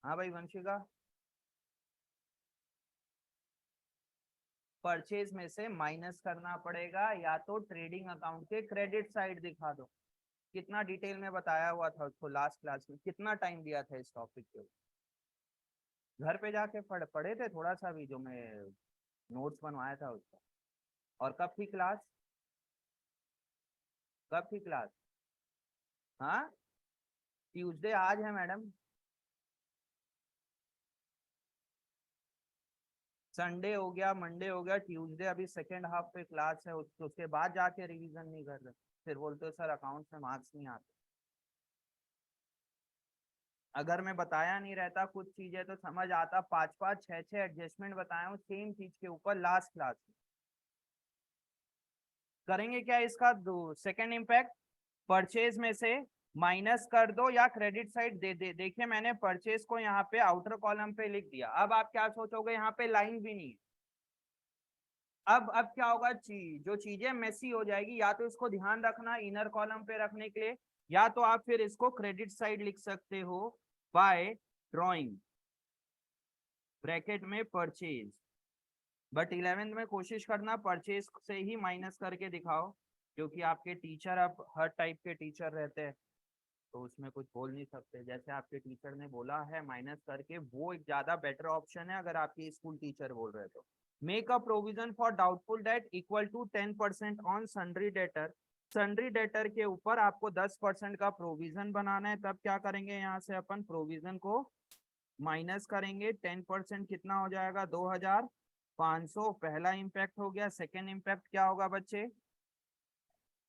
हाँ भाई वंशिका, परचेज में से माइनस करना पड़ेगा या तो ट्रेडिंग अकाउंट के क्रेडिट साइड दिखा दो। कितना डिटेल में बताया हुआ था उसको लास्ट क्लास में, कितना टाइम दिया था इस टॉपिक के? घर पे जाके पढ़े थे थोड़ा सा भी, जो मैं नोट्स बनवाया था उसका। और कब थी क्लास? कब थी क्लास? हाँ, ट्यूसडे आज है मैडम। संडे हो गया, मंडे हो गया, ट्यूसडे अभी सेकेंड हाफ पे क्लास है, उसके बाद जाके रिवीजन नहीं कर रहे, फिर बोलते हो सर अकाउंट में मार्क्स नहीं आते। अगर मैं बताया नहीं रहता कुछ चीजें तो समझ आता। 5 5 6 6 एडजस्टमेंट बताया हूँ सेम चीज के ऊपर लास्ट क्लास में। करेंगे क्या इसका? दो सेकेंड इम्पैक्ट, परचेज में से माइनस कर दो या क्रेडिट साइड देखिए मैंने परचेज को यहाँ पे आउटर कॉलम पे लिख दिया। अब आप क्या सोचोगे, यहाँ पे लाइन भी नहीं है। अब क्या होगा, जो चीजें मेसी हो जाएगी, या तो इसको ध्यान रखना इनर कॉलम पे रखने के लिए, या तो आप फिर इसको क्रेडिट साइड लिख सकते हो बाय ड्रॉइंग ब्रैकेट में परचेज। बट 11th में कोशिश करना परचेज से ही माइनस करके दिखाओ, क्योंकि आपके टीचर अब हर टाइप के टीचर रहते हैं, तो उसमें कुछ बोल नहीं सकते। जैसे आपके टीचर ने बोला है माइनस करके, वो एक ज्यादा बेटर ऑप्शन है अगर आपके स्कूल टीचर बोल रहे तो। Make a provision for doubtful debt equal to 10% on sundry debtor. Sundry debtor के ऊपर आपको 10% का प्रोविजन बनाना है। तब क्या करेंगे, यहाँ से अपन प्रोविजन को माइनस करेंगे। 10% कितना हो जाएगा? 2500। पहला इंपैक्ट हो गया। सेकेंड इंपैक्ट क्या होगा बच्चे?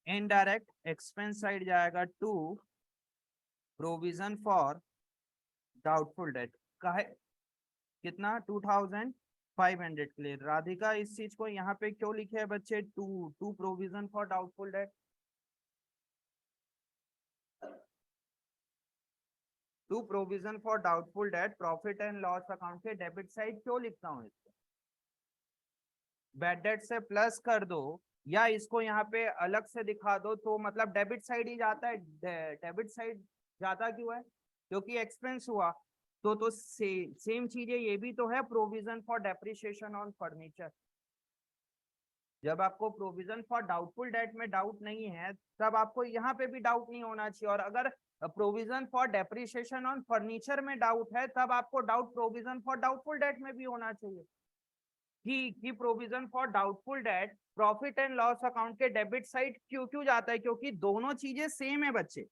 इनडायरेक्ट एक्सपेंस साइड जाएगा to provision for doubtful debt का है कितना? 2500 के लिए। राधिका इस चीज को यहाँ पे क्यों लिखे है बच्चे? To to provision for doubtful debt, to provision for doubtful debt profit and loss account के डेबिट साइड क्यों लिखता हूँ इसको? बैड डेट से प्लस कर दो, या इसको यहाँ पे अलग से दिखा दो तो मतलब डेबिट साइड ही जाता है। डेबिट साइड जाता क्यों है? क्योंकि एक्सपेंस हुआ। तो सेम चीजें ये भी तो है, provision for depreciation on furniture. जब आपको प्रोविजन फॉर डाउटफुल डेट में डाउट नहीं है, तब आपको यहाँ पे भी डाउट नहीं होना चाहिए। और अगर provision for depreciation on furniture में डाउट है, तब आपको doubt provision for doubtful date में भी होना चाहिए कि provision for doubtful debt profit and loss account के डेबिट साइड क्यों क्यों जाता है? क्योंकि दोनों चीजें सेम है बच्चे।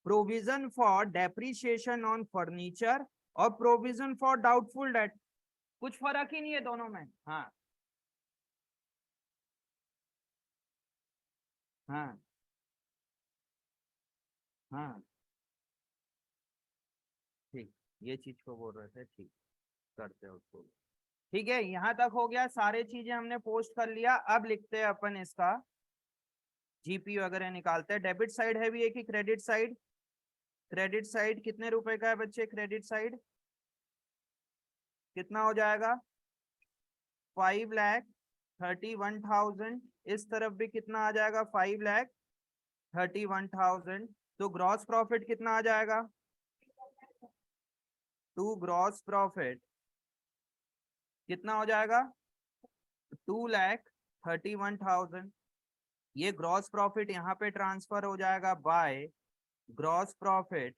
Provision for depreciation on furniture और प्रोविजन फॉर डाउटफुल डेट, कुछ फर्क ही नहीं है दोनों में। हाँ हाँ हाँ, ठीक। ये चीज को बोल रहे थे, ठीक। करते हैं उसको। ठीक है, यहाँ तक हो गया। सारे चीजें हमने पोस्ट कर लिया। अब लिखते हैं अपन इसका जीपी वगैरह निकालते हैं। डेबिट साइड है भी एक ही, क्रेडिट साइड। क्रेडिट साइड कितने रुपए का है बच्चे? क्रेडिट साइड कितना हो जाएगा? 31,000, इस तरफ भी कितना आ जाएगा 5,31,000। तो ग्रॉस प्रॉफिट कितना आ जाएगा, टू ग्रॉस प्रॉफिट कितना हो जाएगा 2,31,000। ये ग्रॉस प्रॉफिट यहाँ पे ट्रांसफर हो जाएगा बाय ग्रॉस प्रॉफिट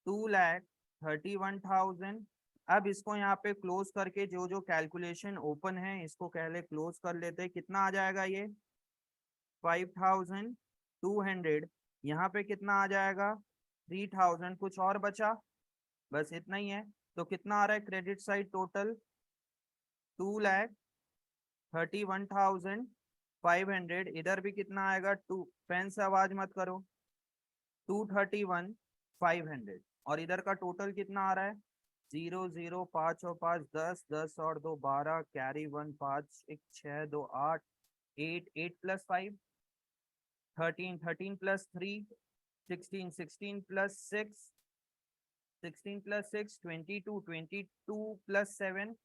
2,31,000। अब इसको यहाँ पे क्लोज करके जो जो कैलकुलेशन ओपन है इसको पहले क्लोज कर लेते हैं। कितना आ जाएगा ये 5,200। यहाँ पे कितना आ जाएगा 3,000। कुछ और बचा, बस इतना ही है। तो कितना आ रहा है क्रेडिट साइड टोटल 2,31,500। इधर भी कितना आएगा, टू पेन से आवाज मत करो, 231,500। और इधर का टोटल कितना आ रहा है 0 0 5 और 5 10 10 और 2 12 carry 1 5 1 6 2 8 8 8 plus 5 13 13 plus 3 16 16 plus 6 16 plus 6 22 22 plus 7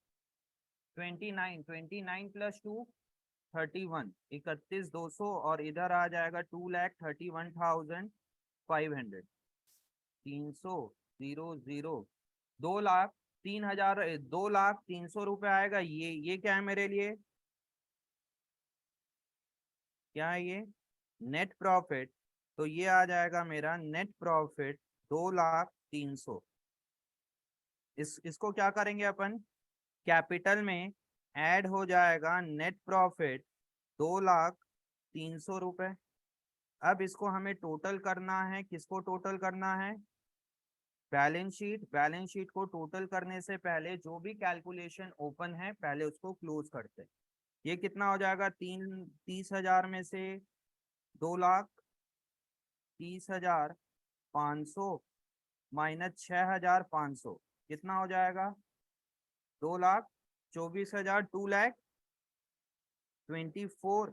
29 29 plus 2 31 31,200। और इधर आ जाएगा 2,31,500। 300 0 0 2,03,000 2,03,000 रुपये आएगा। ये क्या है मेरे लिए, क्या है ये नेट प्रॉफिट। तो ये आ जाएगा मेरा नेट प्रॉफिट 2,03,000। इसको क्या करेंगे अपन, कैपिटल में ऐड हो जाएगा नेट प्रॉफिट 2,03,000 रुपये। अब इसको हमें टोटल करना है, किसको टोटल करना है, बैलेंस शीट। बैलेंस शीट को टोटल करने से पहले जो भी कैलकुलेशन ओपन है पहले उसको क्लोज करते हैं। ये कितना हो जाएगा 30,000 में से 2,30,500 माइनस 6,500 कितना हो जाएगा 2,24,000, 2,24,000।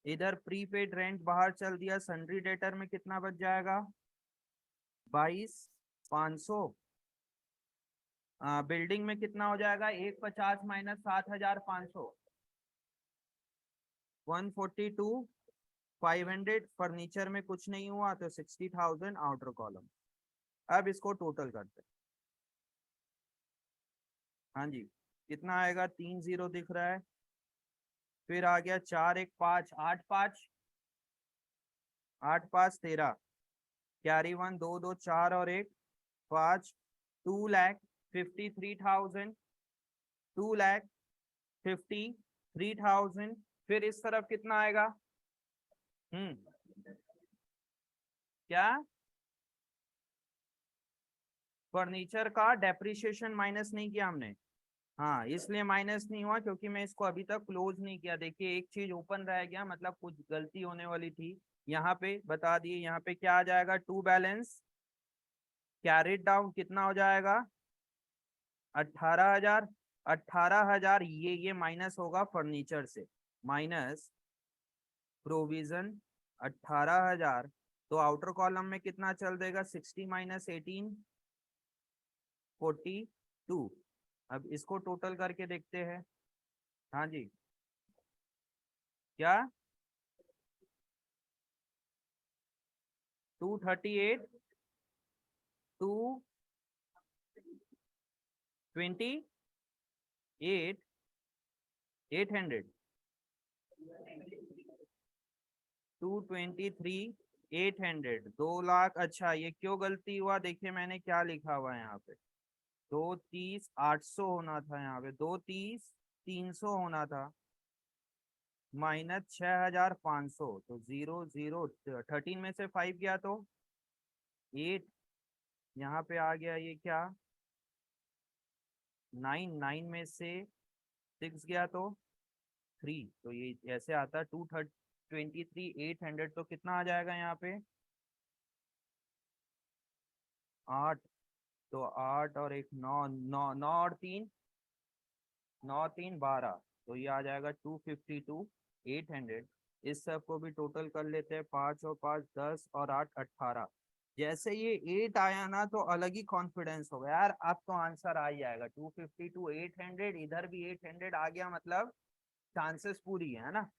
इधर प्रीपेड रेंट बाहर चल दिया, सन्ड्री डेटर में कितना बच जाएगा 22,500। बिल्डिंग में कितना हो जाएगा 150 माइनस 7,500 142,500। फर्नीचर में कुछ नहीं हुआ तो 60,000 आउटर कॉलम। अब इसको टोटल करते हैं। हाँ जी, कितना आएगा 3 0 दिख रहा है, फिर आ गया 4 1 5 8 5 8 5 13 कैरी 1 2 2 4 और 1 5 2,53,000 2,53,000। फिर इस तरफ कितना आएगा, क्या फर्नीचर का डेप्रिसिएशन माइनस नहीं किया हमने, हाँ इसलिए माइनस नहीं हुआ क्योंकि मैं इसको अभी तक क्लोज नहीं किया। देखिए एक चीज ओपन रह गया, मतलब कुछ गलती होने वाली थी। यहाँ पे बता दिए, यहाँ पे क्या आ जाएगा टू बैलेंस कैरिड डाउन कितना हो जाएगा 18,000। 18,000 ये माइनस होगा फर्नीचर से, माइनस प्रोविजन 18,000। तो आउटर कॉलम में कितना चल देगा 60 माइनस 18 42। अब इसको टोटल करके देखते हैं। हाँ जी, क्या 238 228 800 223,800 2,00,000। अच्छा ये क्यों गलती हुआ, देखिए मैंने क्या लिखा हुआ है यहाँ पे 230,800 होना था, यहाँ पे 230,300 होना था माइनस 6,500। तो 0 0 13 में से 5 गया तो 8, यहाँ पे आ गया ये क्या 9 9 में से 6 गया तो 3। तो ये ऐसे आता है 223,800। तो कितना आ जाएगा यहाँ पे 8। तो 8 और 1 9 9 9 और 3 9 3 12। तो ये आ जाएगा 252,800। इस सब को भी टोटल कर लेते हैं, 5 और 5 10 और 8 18। जैसे ये 8 आया ना तो अलग ही कॉन्फिडेंस हो गया यार, अब तो आंसर आ ही जाएगा 252,800। इधर भी 800 आ गया, मतलब चांसेस पूरी है ना।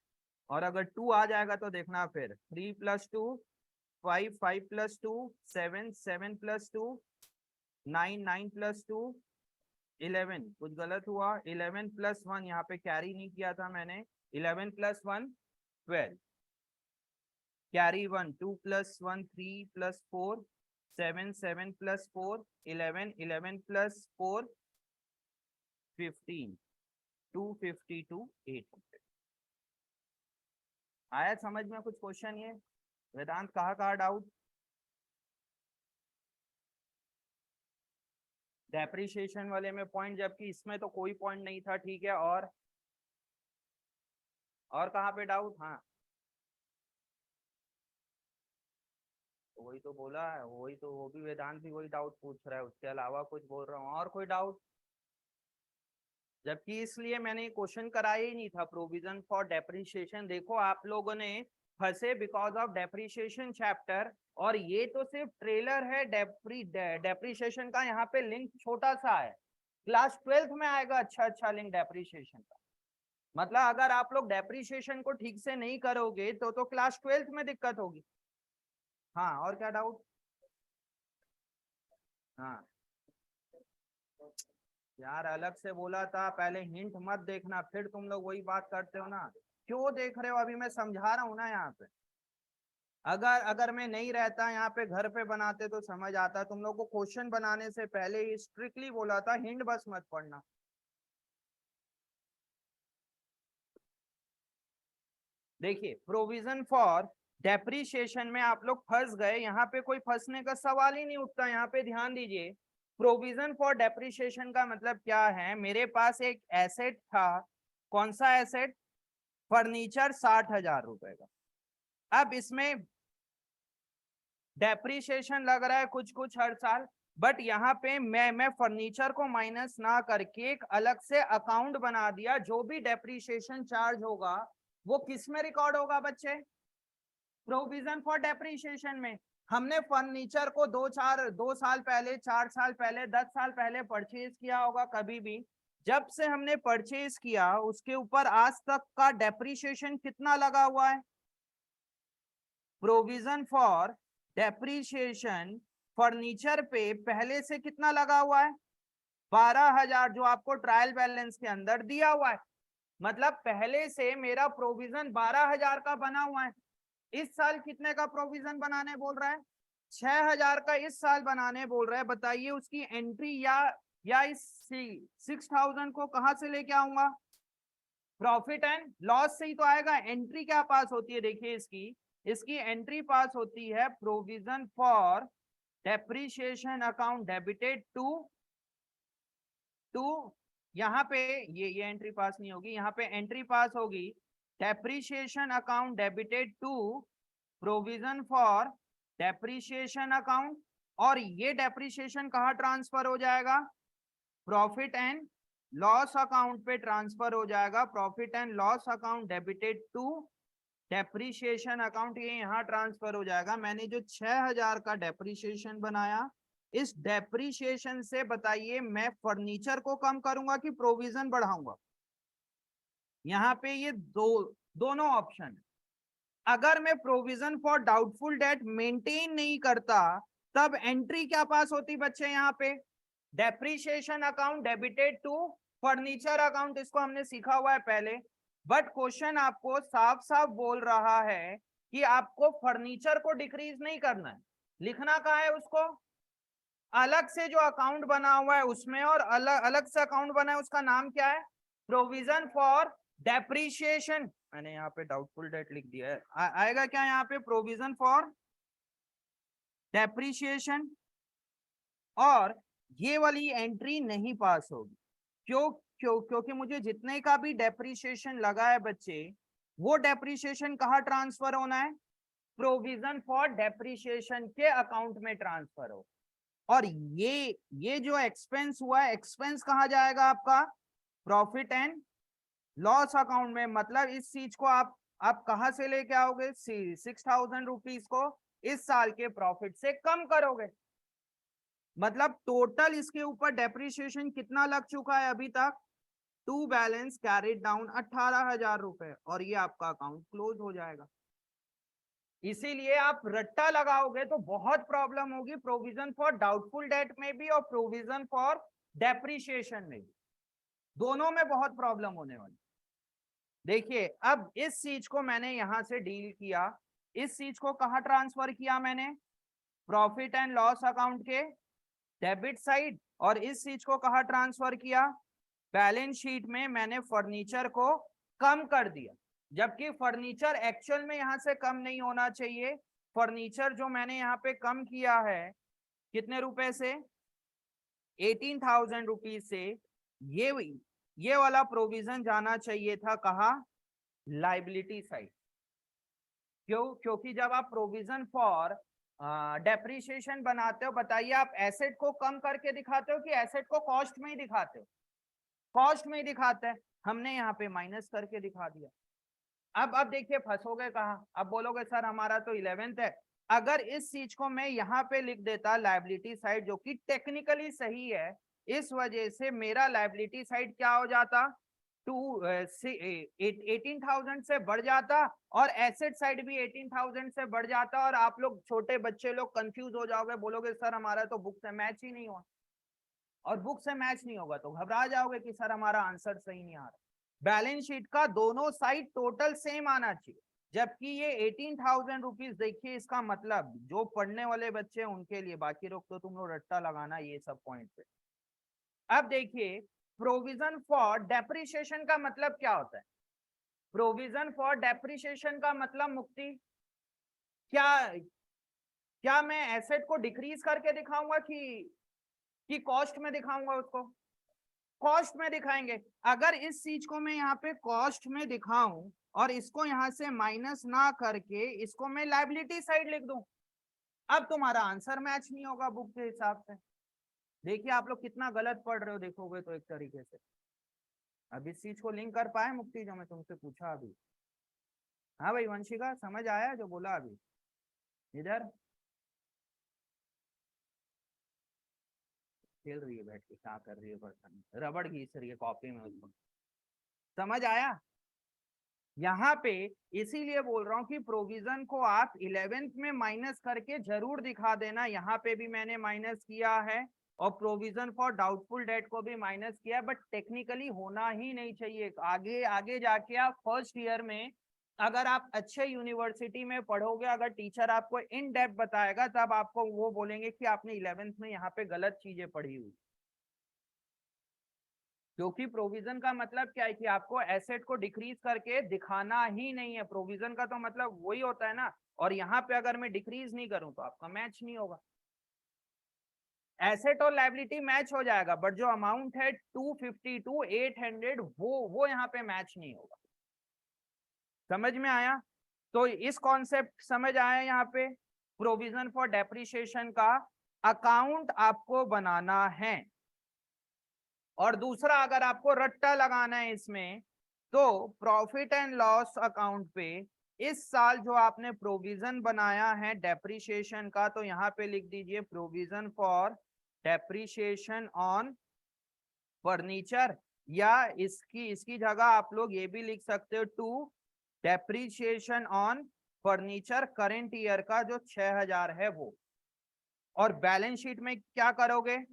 और अगर 2 आ जाएगा तो देखना फिर 3 + 2 5, 5 + 2 7, 7 + 2 9, 9 + 2 11। कुछ गलत हुआ। 11 + 1 यहाँ पे कैरी नहीं किया था मैंने। 11 + 1 12, कैरी 1, 2 + 1 3 + 4 7, 7 + 4 11, 11 + 4 15, 252 800। आया समझ में कुछ क्वेश्चन ये? वेदांत कहाँ डाउट? डेप्रिसिएशन वाले में पॉइंट, जबकि इसमें तो कोई पॉइंट नहीं था, ठीक है। और कहाँ पे डाउट? हाँ वही तो बोला है, वही तो, वो भी वेदांत भी वही डाउट पूछ रहा है, उसके अलावा कुछ बोल रहा हूँ और कोई डाउट? जबकि इसलिए मैंने क्वेश्चन कराया ही नहीं था प्रोविजन फॉर डेप्रिसिएशन। देखो आप लोगों ने फंसे बिकॉज ऑफ डेप्रिसिएशन चैप्टर, और ये तो सिर्फ ट्रेलर है डेप्रिसिएशन का। यहाँ पे लिंक छोटा सा है, क्लास 12th में आएगा अच्छा अच्छा लिंक डेप्रिसिएशन का। मतलब अगर आप लोग डेप्रिसिएशन को ठीक से नहीं करोगे तो क्लास 12th में दिक्कत होगी। हाँ और क्या डाउट? हाँ यार अलग से बोला था, पहले हिंट मत देखना, फिर तुम लोग वही बात करते हो ना। क्यों देख रहे हो? अभी मैं समझा रहा हूँ ना यहाँ पे। अगर अगर मैं नहीं रहता यहाँ पे, घर पे बनाते तो समझ आता। तुम लोग को क्वेश्चन बनाने से पहले ही स्ट्रिक्टली बोला था हिंट बस मत पढ़ना। देखिए प्रोविजन फॉर डेप्रिसिएशन में आप लोग फंस गए, यहाँ पे कोई फंसने का सवाल ही नहीं उठता। यहाँ पे ध्यान दीजिए, प्रोविजन फॉर डेप्रिसिएशन का मतलब क्या है? मेरे पास एक एसेट था। कौन सा एसेट? फर्नीचर 60,000 रुपए का। अब इसमें डेप्रिसिएशन लग रहा है कुछ कुछ हर साल, बट यहाँ पे मैं फर्नीचर को माइनस ना करके एक अलग से अकाउंट बना दिया। जो भी डेप्रिसिएशन चार्ज होगा वो किस में रिकॉर्ड होगा बच्चे? प्रोविजन फॉर डेप्रिसिएशन में। हमने फर्नीचर को 2 साल पहले, 4 साल पहले, 10 साल पहले परचेज किया होगा कभी भी। जब से हमने परचेज किया उसके ऊपर आज तक का डेप्रिसिएशन कितना लगा हुआ है? प्रोविजन फॉर डेप्रिसिएशन फर्नीचर पे पहले से कितना लगा हुआ है? 12,000, जो आपको ट्रायल बैलेंस के अंदर दिया हुआ है। मतलब पहले से मेरा प्रोविजन 12,000 का बना हुआ है। इस साल कितने का प्रोविजन बनाने बोल रहा है? 6,000 का इस साल बनाने बोल रहा है। बताइए उसकी एंट्री या इस 6,000 को कहां से लेके आऊंगा? प्रॉफिट एंड लॉस से ही तो आएगा। एंट्री क्या पास होती है? देखिए इसकी इसकी एंट्री पास होती है provision for depreciation account debited to यहाँ पे ये एंट्री पास नहीं होगी, यहाँ पे एंट्री पास होगी depreciation account debited to provision for depreciation account. और ये डेप्रिसिएशन कहाँ ट्रांसफर हो जाएगा? प्रॉफिट एंड लॉस अकाउंट पे ट्रांसफर हो जाएगा। Profit and loss account debited to depreciation account, ये यहाँ ट्रांसफर हो जाएगा। मैंने जो 6,000 का डेप्रिसिएशन बनाया, इस डेप्रिसिएशन से बताइए मैं फर्नीचर को कम करूंगा कि प्रोविजन बढ़ाऊंगा? यहाँ पे ये दोनों ऑप्शन है। अगर मैं provision for doubtful date maintain नहीं करता तब एंट्री क्या पास होती बच्चे? यहाँ पे depreciation account debited to furniture account, इसको हमने सीखा हुआ है पहले। बट क्वेश्चन आपको साफ साफ बोल रहा है कि आपको फर्नीचर को डिक्रीज नहीं करना है। लिखना कहाँ है उसको? अलग से जो अकाउंट बना हुआ है उसमें, और अलग अलग से अकाउंट बना है उसका नाम क्या है? Provision for depreciation. मैंने यहाँ पे डाउटफुल डेट लिख दिया है। आएगा क्या यहाँ पे? Provision for depreciation. और ये वाली एंट्री नहीं पास होगी। क्योंकि मुझे जितने का भी डेप्रिसिएशन लगा है बच्चे, वो डेप्रिसिएशन कहाँ ट्रांसफर होना है? प्रोविजन फॉर डेप्रिसिएशन के अकाउंट में ट्रांसफर हो। और ये जो एक्सपेंस हुआ है, एक्सपेंस कहाँ जाएगा आपका? प्रॉफिट एंड लॉस अकाउंट में। मतलब इस चीज को आप कहां से लेके आओगे? 6,000 रुपीज को इस साल के प्रॉफिट से कम करोगे। मतलब टोटल इसके ऊपर डेप्रिसिएशन कितना लग चुका है अभी तक? टू बैलेंस कैरिड डाउन 18,000 रुपए, और ये आपका अकाउंट क्लोज हो जाएगा। इसीलिए आप रट्टा लगाओगे तो बहुत प्रॉब्लम होगी प्रोविजन फॉर डाउटफुल डेट में भी और प्रोविजन फॉर डेप्रिसिएशन में भी, दोनों में बहुत प्रॉब्लम होने वाली। देखिए अब इस चीज को मैंने यहां से डील किया, इस चीज को कहां ट्रांसफर किया मैंने, प्रॉफिट एंड लॉस अकाउंट के डेबिट साइड, और इस चीज को कहां ट्रांसफर किया, बैलेंस शीट में मैंने फर्नीचर को कम कर दिया, जबकि फर्नीचर एक्चुअल में यहां से कम नहीं होना चाहिए। फर्नीचर जो मैंने यहाँ पे कम किया है कितने रुपए से, 18,000 रुपीज से, ये वाला प्रोविजन जाना चाहिए था कहा, लाइबिलिटी साइड। क्यों, क्योंकि जब आप प्रोविजन फॉर डेप्रिसिएशन बनाते हो, बताइए आप एसेट को कम करके दिखाते हो कि एसेट को कॉस्ट में ही दिखाते हो, कॉस्ट में ही दिखाते हैं, हमने यहाँ पे माइनस करके दिखा दिया। अब देखिए फंसोगे कहाँ, अब बोलोगे सर हमारा तो 11th है, अगर इस चीज को मैं यहाँ पे लिख देता लाइबिलिटी साइड, जो कि टेक्निकली सही है, इस वजह से मेरा लाइबिलिटी साइड क्या हो जाता, 18,000 से बढ़ जाता, और एसेट साइड भी 18,000 से बढ़ जाता, और आप लोग छोटे बच्चे लोग कंफ्यूज हो जाओगे, बोलोगे सर हमारा तो बुक से मैच ही नहीं हुआ, और बुक से मैच नहीं होगा तो घबरा जाओगे कि सर हमारा आंसर सही नहीं आ रहा। बैलेंस शीट का दोनों साइड टोटल सेम आना चाहिए, जबकि ये 18,000 रुपीज, देखिए इसका मतलब जो पढ़ने वाले बच्चे हैं उनके लिए, बाकी लोग तो तुम लोग रट्टा लगाना ये सब पॉइंट पे। अब देखिए प्रोविजन फॉर डेप्रिसिएशन का मतलब क्या होता है, प्रोविजन फॉर डेप्रिसिएशन का मतलब मुक्ति, क्या क्या मैं एसेट को डिक्रीज करके दिखाऊंगा कि कॉस्ट में दिखाऊंगा, उसको कॉस्ट में दिखाएंगे। अगर इस चीज को मैं यहाँ पे कॉस्ट में दिखाऊं और इसको यहाँ से माइनस ना करके इसको मैं लायबिलिटी साइड लिख दूं, अब तुम्हारा आंसर मैच नहीं होगा बुक के हिसाब से। देखिए आप लोग कितना गलत पढ़ रहे हो, देखोगे तो एक तरीके से। अब इस चीज को लिंक कर पाए मुक्ति, जो मैं तुमसे पूछा अभी? हाँ भाई वंशिका, समझ आया जो बोला अभी? इधर खेल रही है बैठ के, क्या कर रही है, बर्तन रबड़ घिस रही है कॉपी में, उसको समझ आया? यहाँ पे इसीलिए बोल रहा हूँ कि प्रोविजन को आप 11th में माइनस करके जरूर दिखा देना, यहाँ पे भी मैंने माइनस किया है, और प्रोविजन फॉर डाउटफुल डेट को भी माइनस किया, बट टेक्निकली होना ही नहीं चाहिए। आगे आगे जाके आप फर्स्ट ईयर में अगर आप अच्छे यूनिवर्सिटी में पढ़ोगे, अगर टीचर आपको इन डेप्थ बताएगा, तब आपको वो बोलेंगे कि आपने 11th में यहाँ पे गलत चीजें पढ़ी हुई। क्योंकि प्रोविजन का मतलब क्या है कि आपको एसेट को डिक्रीज करके दिखाना ही नहीं है, प्रोविजन का तो मतलब वही होता है ना। और यहाँ पे अगर मैं डिक्रीज नहीं करूं तो आपका मैच नहीं होगा, एसेट और लायबिलिटी मैच हो जाएगा, बट जो अमाउंट है 250 टू 800 वो यहाँ पे मैच नहीं होगा। समझ में आया? तो इस कॉन्सेप्ट समझ आया यहाँ पे, प्रोविजन फॉर डेप्रिसिएशन का अकाउंट आपको बनाना है। और दूसरा अगर आपको रट्टा लगाना है इसमें, तो प्रॉफिट एंड लॉस अकाउंट पे इस साल जो आपने प्रोविजन बनाया है डेप्रिसिएशन का, तो यहाँ पे लिख दीजिए provision for depreciation on furniture, या इसकी इसकी जगह आप लोग ये भी लिख सकते हो to depreciation on furniture current year का जो 6,000 है वो। और बैलेंस शीट में क्या करोगे,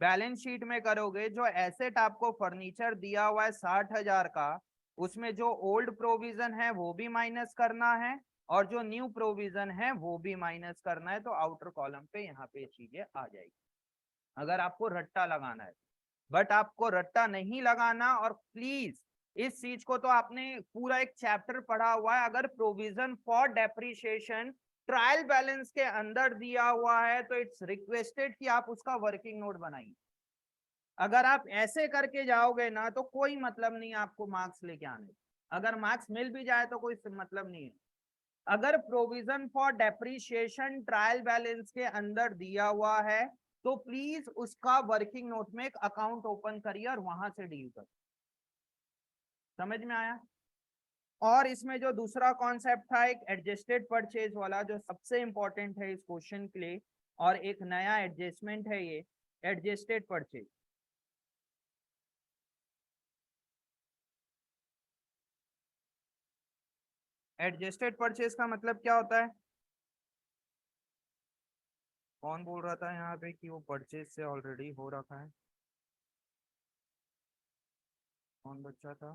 बैलेंस शीट में करोगे जो एसेट आपको फर्नीचर दिया हुआ है 60,000 का, उसमें जो ओल्ड प्रोविजन है वो भी माइनस करना है, और जो न्यू प्रोविजन है वो भी माइनस करना है, तो आउटर कॉलम पे यहाँ पे चीजें आ जाएगी अगर आपको रट्टा लगाना है। बट आपको रट्टा नहीं लगाना, और प्लीज इस चीज को तो आपने पूरा एक चैप्टर पढ़ा हुआ है, अगर provision for depreciation trial balance के अंदर दिया हुआ है तो इट्स रिक्वेस्टेड कि आप उसका वर्किंग नोट बनाइए। अगर आप ऐसे करके जाओगे ना तो कोई मतलब नहीं आपको मार्क्स लेके आने, अगर मार्क्स मिल भी जाए तो कोई मतलब नहीं है। अगर provision for depreciation trial balance के अंदर दिया हुआ है तो प्लीज उसका वर्किंग नोट में एक अकाउंट ओपन करिए और वहां से डील करो। समझ में आया? और इसमें जो दूसरा कॉन्सेप्ट था एक एडजस्टेड परचेज वाला, जो सबसे इंपॉर्टेंट है इस क्वेश्चन के लिए, और एक नया एडजस्टमेंट है ये एडजस्टेड परचेज। एडजस्टेड परचेज का मतलब क्या होता है? कौन बोल रहा था यहाँ पे कि वो परचेज से ऑलरेडी हो रखा है? कौन बच्चा था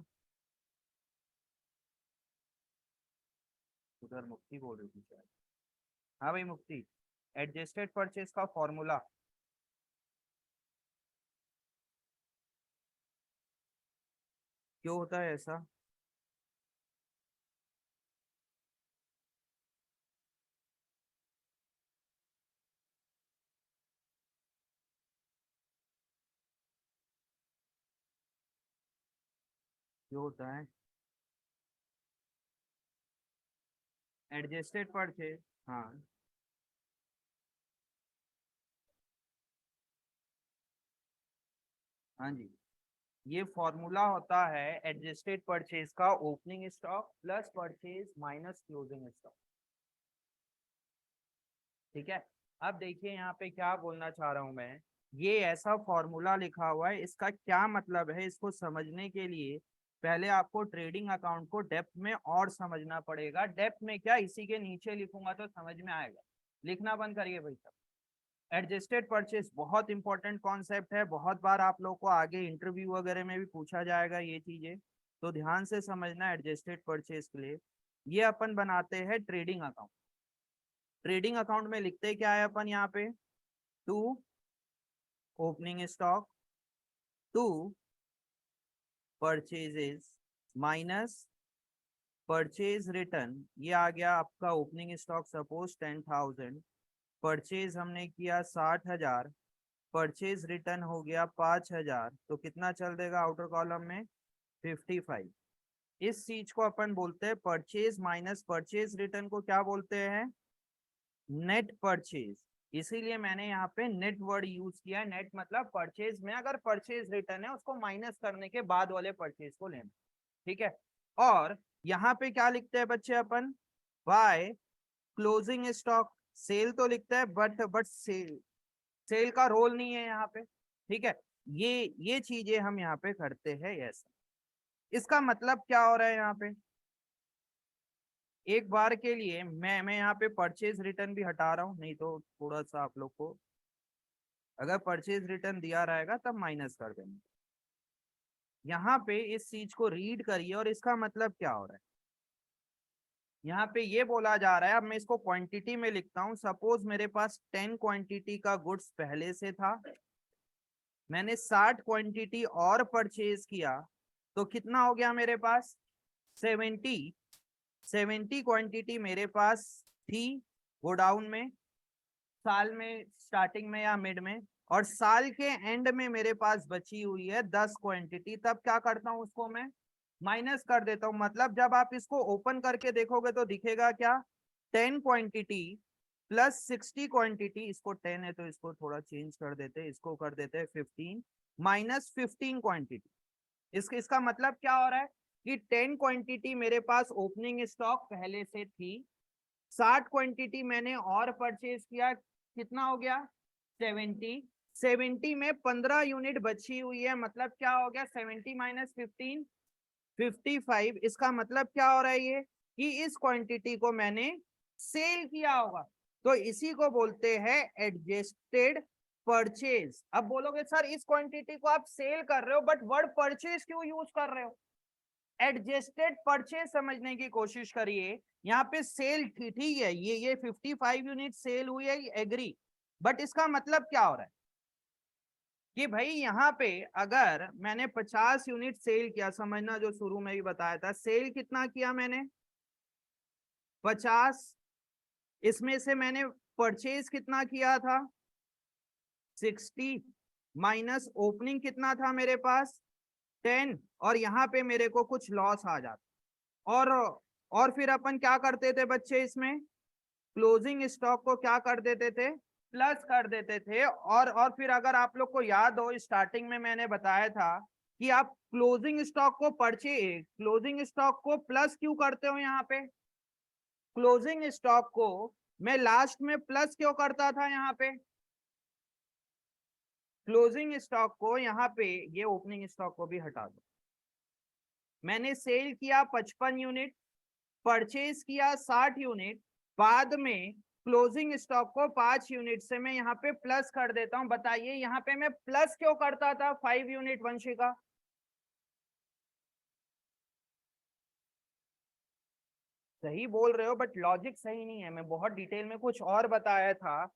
उधर? मुक्ति बोल रही थी शायद। हाँ भाई मुक्ति, एडजस्टेड परचेज का फॉर्मूला क्यों होता है ऐसा? क्यों होता है एडजस्टेड परचेज? हाँ हाँ जी, ये फॉर्मूला होता है एडजस्टेड परचेज का, opening stock plus purchase minus closing stock. ठीक है, अब देखिए यहाँ पे क्या बोलना चाह रहा हूं मैं। ये ऐसा फॉर्मूला लिखा हुआ है, इसका क्या मतलब है इसको समझने के लिए पहले आपको ट्रेडिंग अकाउंट को डेप्थ में और समझना पड़ेगा। डेप्थ में क्या, इसी के नीचे लिखूंगा तो समझ में आएगा। लिखना बंद करिए भाई साहब। एडजस्टेड परचेस बहुत इंपॉर्टेंट कॉन्सेप्ट है, बहुत बार आप लोग को आगे इंटरव्यू वगैरह में भी पूछा जाएगा ये चीजें, तो ध्यान से समझना एडजस्टेड परचेस के लिए। ये अपन बनाते हैं ट्रेडिंग अकाउंट। ट्रेडिंग अकाउंट में लिखते क्या है अपन यहाँ पे? To opening stock, to purchases minus purchase return. ये आ गया आपका ओपनिंग स्टॉक, सपोज 10,000, परचेज हमने किया 60,000, परचेज रिटर्न हो गया 5,000, तो कितना चल देगा आउटर कॉलम में? 55। इस चीज को अपन बोलते हैं परचेज माइनस परचेज रिटर्न को क्या बोलते हैं? Net purchase. इसीलिए मैंने यहाँ पे नेट वर्ड यूज किया है। नेट मतलब परचेज में अगर परचेज रिटर्न है उसको माइनस करने के बाद वाले परचेज को लेना। ठीक है, और यहाँ पे क्या लिखते हैं बच्चे अपन? By closing stock. सेल तो लिखता है बट सेल, सेल का रोल नहीं है यहाँ पे। ठीक है, ये चीजें हम यहाँ पे करते हैं ऐसा। इसका मतलब क्या हो रहा है यहाँ पे? एक बार के लिए मैं यहाँ पे परचेज रिटर्न भी हटा रहा हूँ, नहीं तो थोड़ा सा आप लोग को अगर परचेज रिटर्न दिया रहेगा तब माइनस कर देंगे। यहाँ पे इस चीज को रीड करिए और इसका मतलब क्या हो रहा है। यहाँ पे ये बोला जा रहा है, अब मैं इसको क्वांटिटी में लिखता हूँ। सपोज मेरे पास 10 क्वांटिटी का गुड्स पहले से था, मैंने 60 क्वांटिटी और परचेज किया, तो कितना हो गया मेरे पास? 70। 70 क्वांटिटी मेरे पास थी गोडाउन में, साल में स्टार्टिंग में या मिड में, और साल के एंड में मेरे पास बची हुई है 10 क्वांटिटी। तब क्या करता हूं, उसको मैं माइनस कर देता हूं। मतलब जब आप इसको ओपन करके देखोगे तो दिखेगा क्या? 10 क्वांटिटी प्लस 60 क्वांटिटी, इसको 10 है तो इसको थोड़ा चेंज कर देते हैं, इसको कर देते हैं 15, माइनस 15 क्वांटिटी। इसका मतलब क्या हो रहा है कि 10 क्वांटिटी मेरे पास ओपनिंग स्टॉक पहले से थी, 60 क्वांटिटी मैंने और परचेज किया, कितना हो गया? 70। 70 में 15 यूनिट बची हुई है, मतलब क्या हो गया? 70 माइनस 15, 55। इसका मतलब क्या हो रहा है ये कि इस क्वांटिटी को मैंने सेल किया होगा, तो इसी को बोलते हैं एडजस्टेड परचेज। अब बोलोगे सर इस क्वांटिटी को आप सेल कर रहे हो बट वर्ड परचेज क्यों यूज कर रहे हो? एडजस्टेड परचेज समझने की कोशिश करिए। यहाँ पे सेल ठीक है, ये 55 यूनिट सेल हुई है, एग्री, बट इसका मतलब क्या हो रहा है कि भाई यहाँ पे अगर मैंने 50 यूनिट सेल किया, समझना जो शुरू में भी बताया था, सेल कितना किया मैंने? 50। इसमें से मैंने परचेज कितना किया था? 60, माइनस ओपनिंग कितना था मेरे पास? 10, और यहाँ पे मेरे को कुछ लॉस आ जाता। और फिर अपन क्या करते थे बच्चे इसमें? क्लोजिंग स्टॉक को क्या कर देते थे? प्लस कर देते थे। और फिर अगर आप लोग को याद हो, स्टार्टिंग में मैंने बताया था कि आप क्लोजिंग स्टॉक को क्लोजिंग स्टॉक को प्लस क्यों करते हो? यहाँ पे क्लोजिंग स्टॉक को मैं लास्ट में प्लस क्यों करता था? यहाँ पे क्लोजिंग स्टॉक को यहाँ पे, ये ओपनिंग स्टॉक को भी हटा दो, मैंने सेल किया 55 यूनिट, परचेज किया 60 यूनिट, बाद में क्लोजिंग स्टॉक को 5 यूनिट से मैं यहाँ पे प्लस कर देता हूं। बताइए यहाँ पे मैं प्लस क्यों करता था 5 यूनिट वंशिका? सही बोल रहे हो बट लॉजिक सही नहीं है। मैं बहुत डिटेल में कुछ और बताया था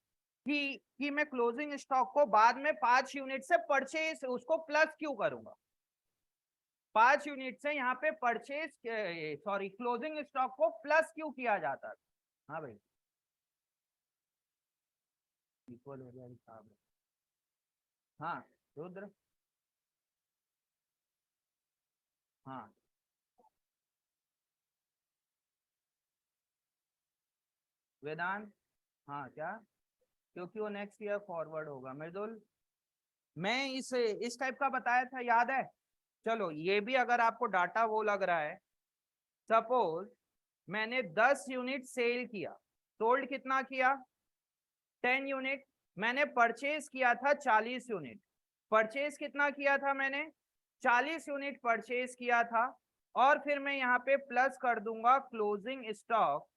कि मैं क्लोजिंग स्टॉक को बाद में 5 यूनिट से परचेज उसको प्लस क्यों करूंगा? 5 यूनिट से यहाँ पे परचेज सॉरी क्लोजिंग स्टॉक को प्लस क्यों किया जाता था? हाँ भाई, इक्वल हो गया हिसाब। हाँ रुद्र। हाँ वेदांत। हाँ क्या? क्योंकि वो नेक्स्ट ईयर फॉरवर्ड होगा। मृदुल, मैं इस टाइप का बताया था, याद है? चलो ये भी अगर आपको डाटा वो लग रहा है, सपोज मैंने 10 यूनिट सेल किया, सोल्ड कितना किया? 10 यूनिट। मैंने परचेज किया था 40 यूनिट। परचेज कितना किया था मैंने? 40 यूनिट परचेज किया था। और फिर मैं यहाँ पे प्लस कर दूंगा क्लोजिंग स्टॉक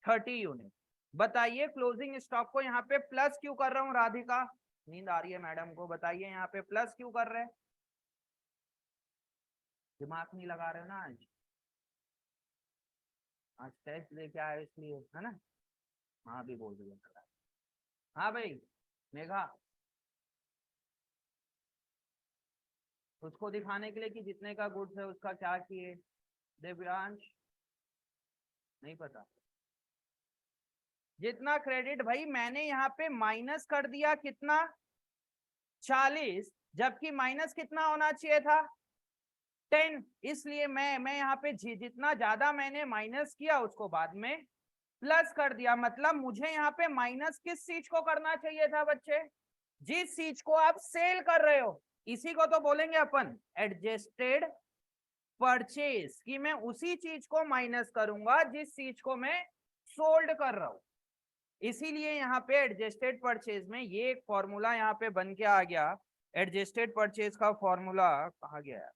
30 यूनिट। बताइए क्लोजिंग स्टॉक को यहाँ पे प्लस क्यों कर रहा हूँ? राधिका, नींद आ रही है मैडम को, बताइए यहाँ पे प्लस क्यों कर रहे हैं? दिमाग नहीं लगा रहे हो ना आज? आज टेस्ट लेके आए इसलिए, है ना? हाँ भी बोल दिया। हाँ भाई मेघा, उसको दिखाने के लिए कि जितने का गुड्स है उसका क्या किए। दिव्यांश, नहीं पता। जितना क्रेडिट भाई मैंने यहाँ पे माइनस कर दिया कितना? 40, जबकि माइनस कितना होना चाहिए था? 10। इसलिए मैं यहाँ पे जितना ज्यादा मैंने माइनस किया उसको बाद में प्लस कर दिया। मतलब मुझे यहाँ पे माइनस किस चीज को करना चाहिए था बच्चे? जिस चीज को आप सेल कर रहे हो, इसी को तो बोलेंगे अपन एडजस्टेड परचेज, कि मैं उसी चीज को माइनस करूंगा जिस चीज को मैं सोल्ड कर रहा हूं। इसीलिए यहाँ पे एडजस्टेड परचेज में ये एक फॉर्मूला यहाँ पे बन के आ गया। एडजस्टेड परचेज का फॉर्मूला कहा गया है,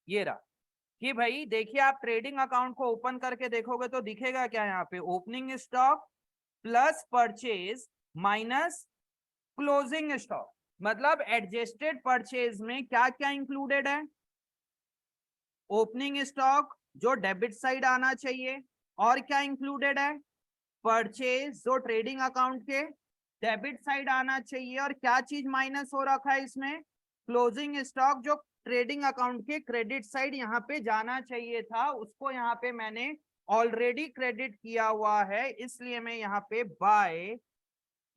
ये रहा कि भाई देखिए, आप ट्रेडिंग अकाउंट को ओपन करके देखोगे तो दिखेगा क्या यहाँ पे? Opening stock plus purchase minus closing stock. मतलब एडजस्टेड परचेज में क्या क्या इंक्लूडेड है? ओपनिंग स्टॉक जो डेबिट साइड आना चाहिए, और क्या इंक्लूडेड है? परचेज जो ट्रेडिंग अकाउंट के डेबिट साइड आना चाहिए, और क्या चीज माइनस हो रखा है इसमें? क्लोजिंग स्टॉक जो ट्रेडिंग अकाउंट के क्रेडिट साइड यहाँ पे जाना चाहिए था, उसको यहाँ पे मैंने ऑलरेडी क्रेडिट किया हुआ है, इसलिए मैं यहाँ पे बाय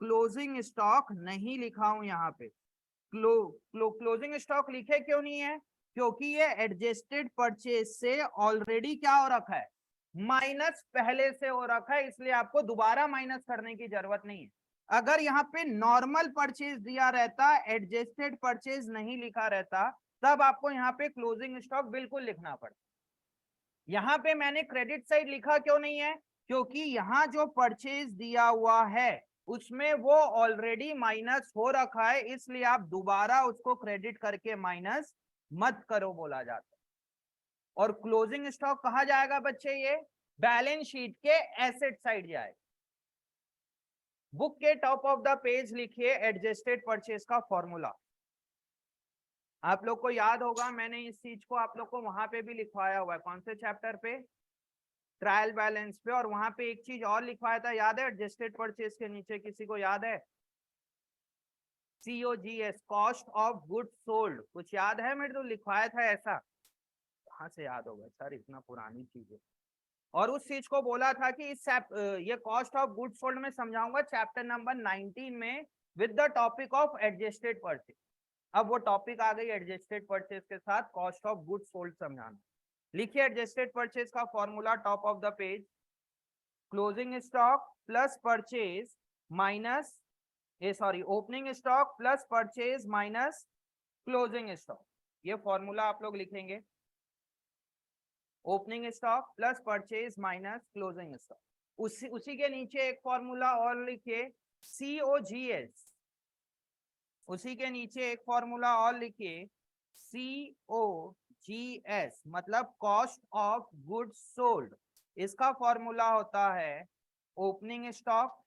क्लोजिंग स्टॉक नहीं लिखा हूं। यहाँ पे क्लोजिंग स्टॉक लिखे क्यों नहीं है? क्योंकि ये एडजस्टेड परचेज से ऑलरेडी क्या हो रखा है? माइनस पहले से हो रखा है, इसलिए आपको दोबारा माइनस करने की जरूरत नहीं है। अगर यहाँ पे नॉर्मल परचेज दिया रहता, एडजस्टेड परचेज नहीं लिखा रहता, तब आपको यहाँ पे क्लोजिंग स्टॉक बिल्कुल लिखना पड़ता। यहाँ पे मैंने क्रेडिट साइड लिखा क्यों नहीं है? क्योंकि यहाँ जो परचेज दिया हुआ है उसमें वो ऑलरेडी माइनस हो रखा है, इसलिए आप दोबारा उसको क्रेडिट करके माइनस मत करो बोला जाता है। और क्लोजिंग स्टॉक कहा जाएगा बच्चे? ये बैलेंस शीट के एसेट साइड जाएगा। बुक के टॉप ऑफ द पेज लिखिए एडजस्टेड परचेज का फॉर्मूला। आप लोग को याद होगा, मैंने इस चीज को आप लोग को वहां पे भी लिखवाया हुआ है। कौन से चैप्टर पे? ट्रायल बैलेंस पे। और वहां पे एक चीज और लिखवाया था, याद है? एडजस्टेड परचेज के नीचे किसी को याद है? COGS, cost of good sold. कुछ याद है मेरे? तो लिखवाया था ऐसा। कहाँ से याद होगा सर, इतना पुरानी चीज है। और उस चीज को बोला था कि ये कॉस्ट ऑफ गुड सोल्ड में समझाऊंगा चैप्टर नंबर 19 में with the topic of adjusted purchase. अब वो टॉपिक आ गई एडजस्टेड परचेज के साथ कॉस्ट ऑफ गुड सोल्ड समझाना। लिखिए एडजस्टेड परचेज का formula top of the page. Closing stock plus purchase minus opening stock plus purchase minus closing stock. ये formula आप लोग लिखेंगे। Opening stock plus purchase minus closing stock. उसी के नीचे एक फॉर्मूला और लिखिए, COGS। उसी के नीचे एक फॉर्मूला और लिखिए, COGS, मतलब कॉस्ट ऑफ गुड्स सोल्ड। इसका फॉर्मूला होता है opening stock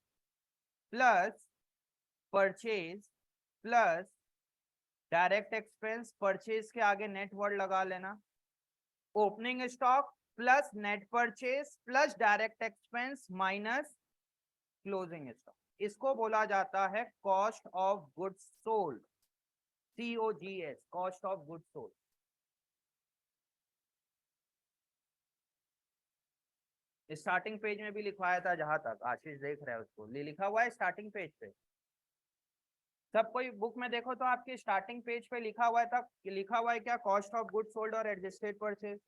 plus purchase plus direct expense, purchase के आगे नेट वर्ड लगा लेना, opening stock plus net purchase plus direct expense minus closing stock. इसको बोला जाता है cost of goods sold, COGS, cost of goods sold. Starting page में भी लिखवाया था, जहां तक आशीष देख रहे हैं उसको लिखा हुआ है स्टार्टिंग पेज पे। सब कोई बुक में देखो तो आपके स्टार्टिंग पेज पे लिखा हुआ था, लिखा हुआ है क्या, कॉस्ट ऑफ गुड्स सोल्ड और एडजस्टेड परचेज।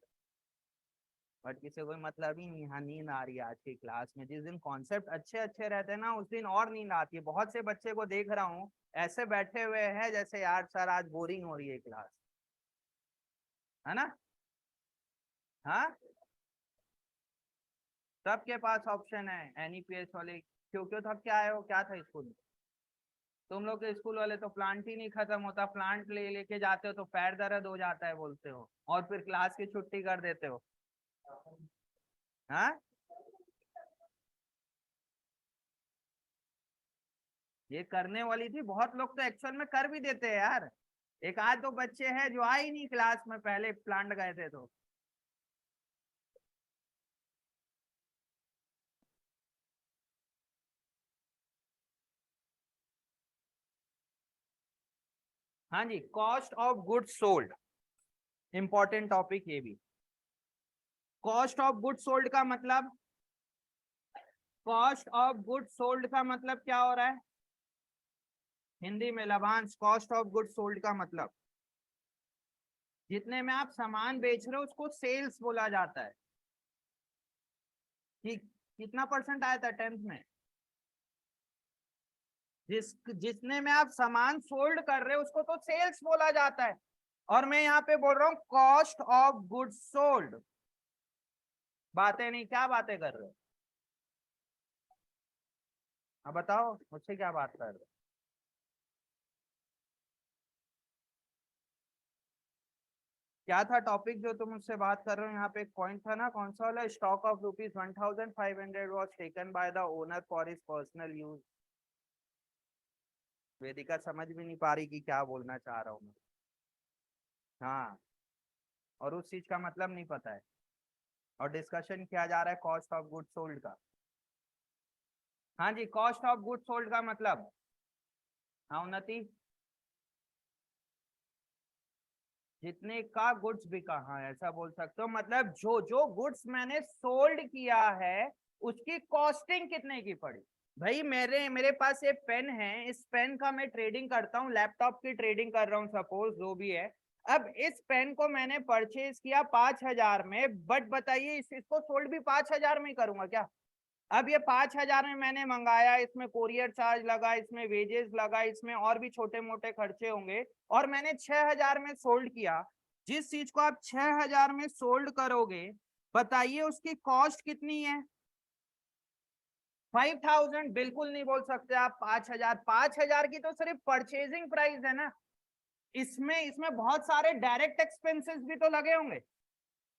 बट किसी को मतलब ही नहीं, हाँ नींद आ रही है आज की क्लास में। जिस दिन कॉन्सेप्ट अच्छे अच्छे रहते हैं ना उस दिन और नींद आती है। बहुत से बच्चे को देख रहा हूँ ऐसे बैठे हुए हैं जैसे यार सर आज बोरिंग हो रही है क्लास, है ना। हाँ, सबके पास ऑप्शन है NEPS वाले। क्यों क्यों थक के आए हो, क्या था स्कूल में? तुम लोग के स्कूल वाले तो प्लांट ही नहीं खत्म होता, प्लांट ले लेके जाते हो तो पैर दर्द हो जाता है बोलते हो, और फिर क्लास की छुट्टी कर देते हो। हाँ, ये करने वाली थी, बहुत लोग तो एक्चुअल में कर भी देते हैं यार। एक आध दो बच्चे हैं जो आए ही नहीं क्लास में, पहले प्लांट गए थे तो। हाँ जी, cost of goods sold, important topic ये भी। कॉस्ट ऑफ गुड्स सोल्ड का मतलब, कॉस्ट ऑफ गुड्स सोल्ड का मतलब क्या हो रहा है हिंदी में लाभांश? कॉस्ट ऑफ गुड्स सोल्ड का मतलब जितने में आप सामान बेच रहे हो उसको सेल्स बोला जाता है। कि कितना परसेंट आया था 10th में? जितने में आप सामान सोल्ड कर रहे हो उसको तो सेल्स बोला जाता है। और मैं यहाँ पे बोल रहा हूँ कॉस्ट ऑफ गुड्स सोल्ड। बातें नहीं, क्या बातें कर रहे हो? अब बताओ मुझसे क्या बात कर रहे हो? क्या था टॉपिक जो तुम मुझसे बात कर रहे हो? यहाँ पे एक पॉइंट था ना, कौन सा वाला, stock of ₹1500 was taken by the owner for his personal use. Vedika समझ भी नहीं पा रही कि क्या बोलना चाह रहा हूँ मैं। हाँ, और उस चीज का मतलब नहीं पता है, और डिस्कशन किया जा रहा है कॉस्ट ऑफ गुड सोल्ड का। हाँ जी, कॉस्ट ऑफ गुड सोल्ड का मतलब, हाँ उन्नति, जितने का गुड्स बिका, हाँ ऐसा बोल सकते हो। मतलब जो जो गुड्स मैंने सोल्ड किया है उसकी कॉस्टिंग कितने की पड़ी। भाई मेरे मेरे पास ये पेन है, इस पेन का मैं ट्रेडिंग करता हूँ, लैपटॉप की ट्रेडिंग कर रहा हूँ सपोज, जो भी है। अब इस पेन को मैंने परचेज किया 5,000 में, बट बताइए इसको सोल्ड भी 5,000 में ही करूंगा क्या? अब ये 5,000 में मैंने मंगाया, इसमें कोरियर चार्ज लगा, इसमें वेजेस लगा, इसमें और भी छोटे मोटे खर्चे होंगे, और मैंने 6,000 में सोल्ड किया। जिस चीज को आप 6,000 में सोल्ड करोगे, बताइए उसकी कॉस्ट कितनी है? 5,000 बिल्कुल नहीं बोल सकते आप। 5,000, 5,000 की तो सिर्फ परचेजिंग प्राइस है ना। इसमें इसमें बहुत सारे डायरेक्ट एक्सपेंसेस भी तो लगे होंगे।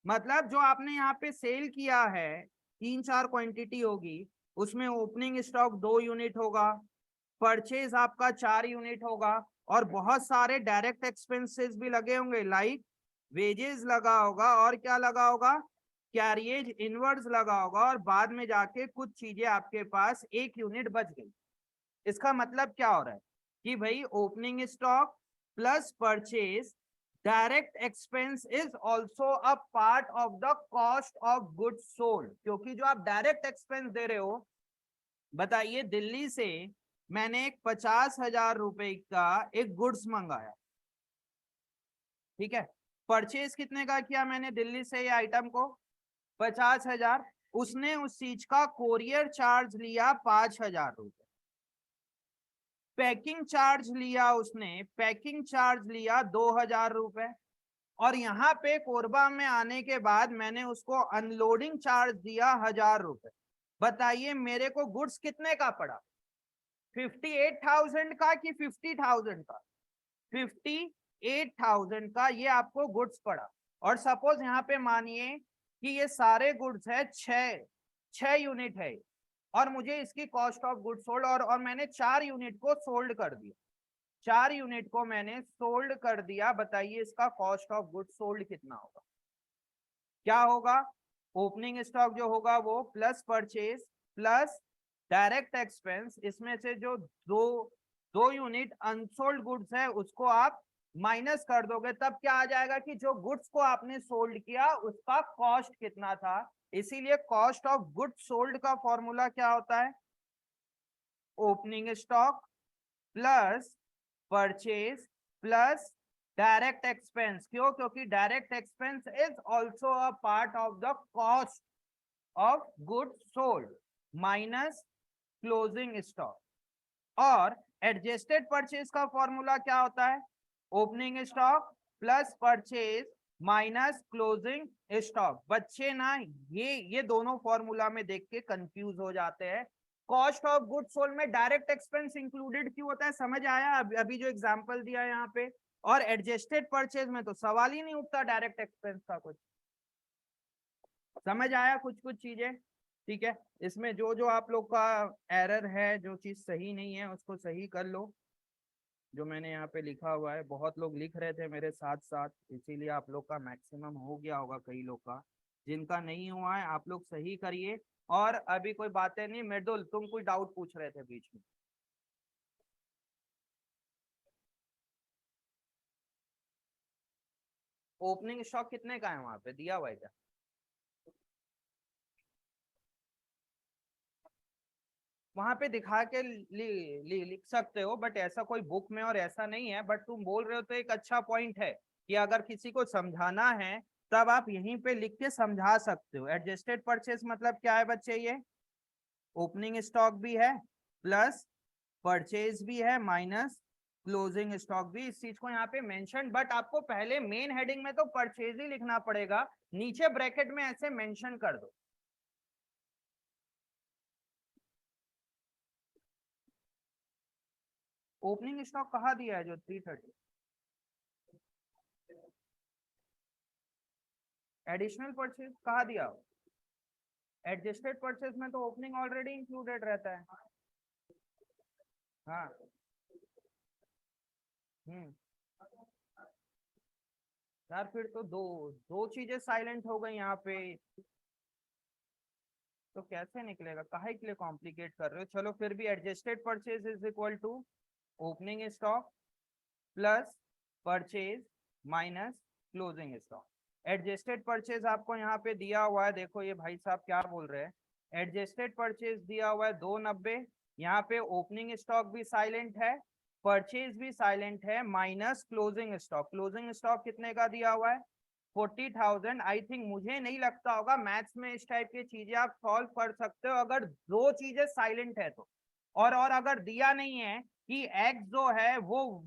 मतलब जो आपने यहाँ पे सेल किया है, 3-4 क्वांटिटी होगी, उसमें ओपनिंग स्टॉक 2 यूनिट होगा, परचेज आपका 4 यूनिट होगा, और बहुत सारे डायरेक्ट एक्सपेंसेस भी लगे होंगे, लाइक वेजेस लगा होगा, और क्या लगा होगा, कैरियज इनवर्ड्स लगा होगा, और बाद में जाके कुछ चीजें आपके पास 1 यूनिट बच गई। इसका मतलब क्या हो रहा है कि भाई opening stock plus purchase direct expense is also a part of the cost of goods sold. क्योंकि जो आप डायरेक्ट एक्सपेंस दे रहे हो, बताइए दिल्ली से मैंने एक 50,000 रुपए का एक गुड्स मंगाया, ठीक है, परचेज कितने का किया मैंने दिल्ली से ये आइटम को? 50,000। उसने उस चीज का कोरियर चार्ज लिया 5,000 रुपए, पैकिंग चार्ज लिया उसने, पैकिंग चार्ज लिया 2,000 रुपए, और यहाँ पे कोरबा में आने के बाद मैंने उसको अनलोडिंग चार्ज दिया 1,000 रुपए। बताइए मेरे को गुड्स कितने का पड़ा? 58,000 का कि 50,000 का? 58,000 का ये आपको गुड्स पड़ा। और सपोज यहाँ पे मानिए कि ये सारे गुड्स है 6 यूनिट है और मुझे इसकी कॉस्ट ऑफ गुड्स सोल्ड और मैंने 4 यूनिट को सोल्ड कर दिया, 4 यूनिट को मैंने सोल्ड कर दिया। बताइए इसका कॉस्ट ऑफ गुड्स सोल्ड कितना होगा? क्या होगा? ओपनिंग स्टॉक जो होगा वो plus purchase plus direct expense, इसमें से जो दो यूनिट अनसोल्ड गुड्स है उसको आप माइनस कर दोगे, तब क्या आ जाएगा कि जो गुड्स को आपने सोल्ड किया उसका कॉस्ट कितना था। इसीलिए कॉस्ट ऑफ गुड्स सोल्ड का फॉर्मूला क्या होता है? Opening stock plus purchase plus direct expense. क्यों? क्योंकि direct expense is also a part of the cost of goods sold minus closing stock. और एडजस्टेड परचेज का फॉर्मूला क्या होता है? Opening stock plus purchase minus closing stock. बच्चे ना ये दोनों फॉर्मूला में देख के कंफ्यूज हो जाते हैं। कॉस्ट ऑफ गुड सोल्ड में डायरेक्ट एक्सपेंस इंक्लूडेड क्यों होता है? समझ आया अभी जो एग्जांपल दिया यहाँ पे? और एडजस्टेड परचेज में तो सवाल ही नहीं उठता डायरेक्ट एक्सपेंस का। कुछ समझ आया? कुछ कुछ चीजें ठीक है। इसमें जो जो आप लोग का एरर है, जो चीज सही नहीं है उसको सही कर लो। जो मैंने यहाँ पे लिखा हुआ है, बहुत लोग लिख रहे थे मेरे साथ साथ, इसीलिए आप लोग का मैक्सिमम हो गया होगा। कई लोग का, जिनका नहीं हुआ है आप लोग सही करिए। और अभी कोई बातें नहीं। मृदुल तुम कोई डाउट पूछ रहे थे बीच में। ओपनिंग स्टॉक कितने का है वहां पे दिया हुआ है क्या? वहां पे दिखा के लिख सकते हो, बट ऐसा कोई बुक में और ऐसा नहीं है। बट तुम बोल रहे हो तो एक अच्छा पॉइंट है कि अगर किसी को समझाना है तब आप यहीं पे लिख के समझा सकते हो। एडजस्टेड परचेस मतलब क्या है बच्चे? ये ओपनिंग स्टॉक भी है प्लस परचेज भी है माइनस क्लोजिंग स्टॉक भी। इस चीज को यहाँ पे मेंशन, बट आपको पहले मेन हेडिंग में तो परचेज ही लिखना पड़ेगा, नीचे ब्रैकेट में ऐसे मेंशन कर दो। ओपनिंग स्टॉक कहाँ दिया है जो 330? एडिशनल परचेज कहाँ दिया? एडजस्टेड परचेज में तो ओपनिंग ऑलरेडी इंक्लूडेड रहता है। हाँ। हम्म। यार फिर तो दो दो चीजें साइलेंट हो गई यहाँ पे, तो कैसे निकलेगा? काहे के लिए कॉम्प्लिकेट कर रहे हो? चलो फिर भी adjusted purchase is equal to opening stock plus purchase minus closing stock. Adjusted purchase आपको यहाँ पे दिया हुआ है, देखो ये भाई साहब क्या बोल रहे हैं। एडजस्टेड परचेज दिया हुआ है 290, यहाँ पे ओपनिंग स्टॉक भी साइलेंट है, परचेज भी साइलेंट है, minus closing stock. Closing stock कितने का दिया हुआ है? 40,000। आई थिंक, मुझे नहीं लगता होगा मैथ्स में इस टाइप की चीजें आप सॉल्व कर सकते हो अगर दो चीजें साइलेंट है तो। और अगर दिया नहीं है कि x जो है वो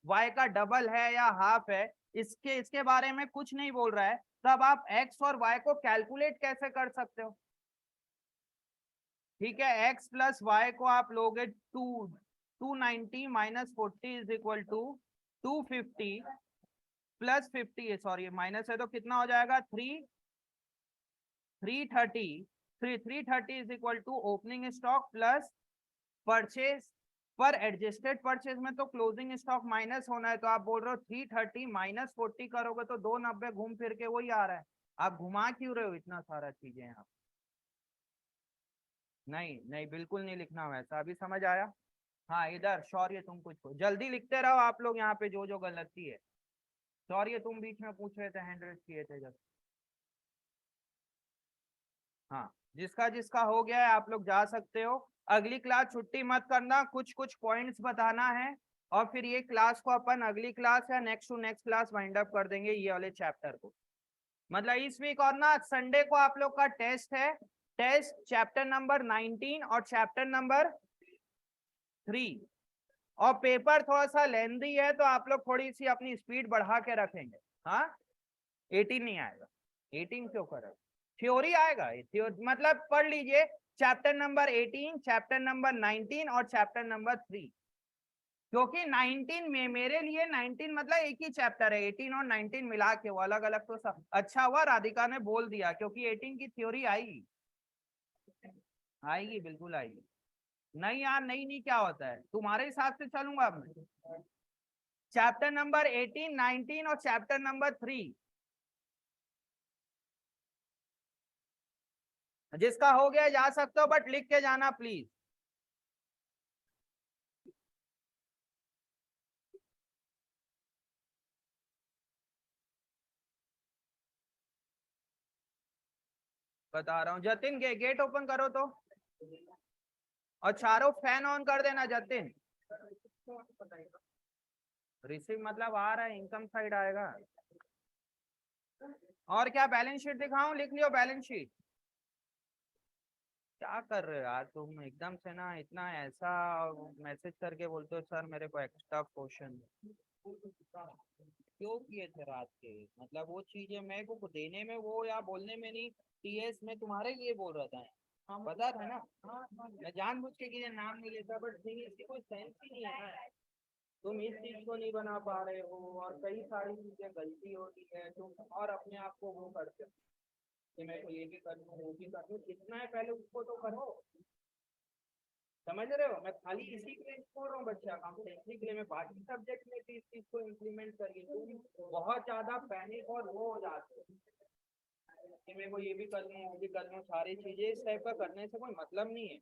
y का डबल है या हाफ है, इसके इसके बारे में कुछ नहीं बोल रहा है, तब आप x और y को कैलकुलेट कैसे कर सकते हो? ठीक है, x प्लस वाई को आप लोगे 290 minus 40 is equal to 250 plus 50, sorry minus है तो कितना हो जाएगा? 330। 330 is equal to opening stock plus purchase. पर एडजस्टेड परचेज में तो क्लोजिंग स्टॉक माइनस होना है, तो आप बोल रहे हो 330 माइनस 40 करोगे तो 290 घूम फिर के वही आ रहा है। आप घुमा क्यों रहे हो इतना सारा चीजें यहाँ? नहीं नहीं, बिल्कुल नहीं लिखना वैसा। अभी समझ आया? हाँ इधर शौर्य, तुम कुछ जल्दी लिखते रहो आप लोग यहाँ पे जो जो गलती है। शौर्य तुम बीच में पूछ रहे थे, हैंड रेज किए थे जब। हाँ, जिसका जिसका हो गया है आप लोग जा सकते हो। अगली क्लास छुट्टी मत करना, कुछ कुछ पॉइंट्स बताना है और फिर ये क्लास को अपन अगली क्लास या next to next class wind up कर देंगे ये वाले चैप्टर को। मतलब इस वीक और ना संडे को आप लोग का टेस्ट है। टेस्ट चैप्टर नंबर 19 और चैप्टर नंबर 3। और पेपर थोड़ा सा लेंदी है तो आप लोग थोड़ी सी अपनी स्पीड बढ़ा के रखेंगे। हाँ, 18 नहीं आएगा। 18 क्यों कर रहे? थ्योरी आएगा, मतलब पढ़ लीजिए चैप्टर नंबर 18, चैप्टर नंबर 19 और चैप्टर नंबर 3। क्योंकि 19 में मेरे लिए 19 मतलब एक ही चैप्टर है, 18 और 19 मिला के, वो अलग अलग तो सब। अच्छा हुआ राधिका ने बोल दिया, क्योंकि 18 की थ्योरी आएगी, आएगी बिल्कुल आएगी। नहीं यार, नहीं नहीं, क्या होता है, तुम्हारे हिसाब से चलूंगा अब मैं। चैप्टर नंबर 18, 19 और चैप्टर नंबर 3, जिसका हो गया जा सकते हो, बट लिख के जाना प्लीज। बता रहा हूँ जतिन, गेट ओपन करो तो, और चारों फैन ऑन कर देना जतिन। रिसीव मतलब आ रहा है, इनकम साइड आएगा। और क्या बैलेंस शीट दिखाऊं, लिख लियो बैलेंस शीट। क्या कर रहे हो यार तुम, एकदम से ना इतना ऐसा मैसेज करके बोलते हो सर मेरे को एक्स्ट्रा क्वेश्चन क्यों किए थे रात के, मतलब वो चीजें मेरे को देने में वो या बोलने में नहीं, टीएस में तुम्हारे लिए बोल रहा था, हाँ पता था ना। मैं जानबूझ के किसी नाम नहीं लेता, बट इसकी कोई सेंस ही नहीं है ना। तुम इस चीज को नहीं बना पा रहे हो, और कई सारी चीजें गलती होती है तुम, और अपने आप को वो करते हो कि मैं तो ये भी कर लूँ वो भी कर लूँ, कितना है पहले उसको तो करो। समझ रहे हो, मैं खाली इसी के लिए छोड़ रहा हूँ बच्चा कॉम्पिटेंसी के लिए, मैं बाकी सब्जेक्ट में भी इस चीज को इम्प्लीमेंट करिए। तुम बहुत ज्यादा पैनिक और वो हो जाते हो कि मेरे को ये भी कर लूँ वो भी कर लूँ, सारी चीजें इस टाइप का करने से कोई मतलब नहीं है।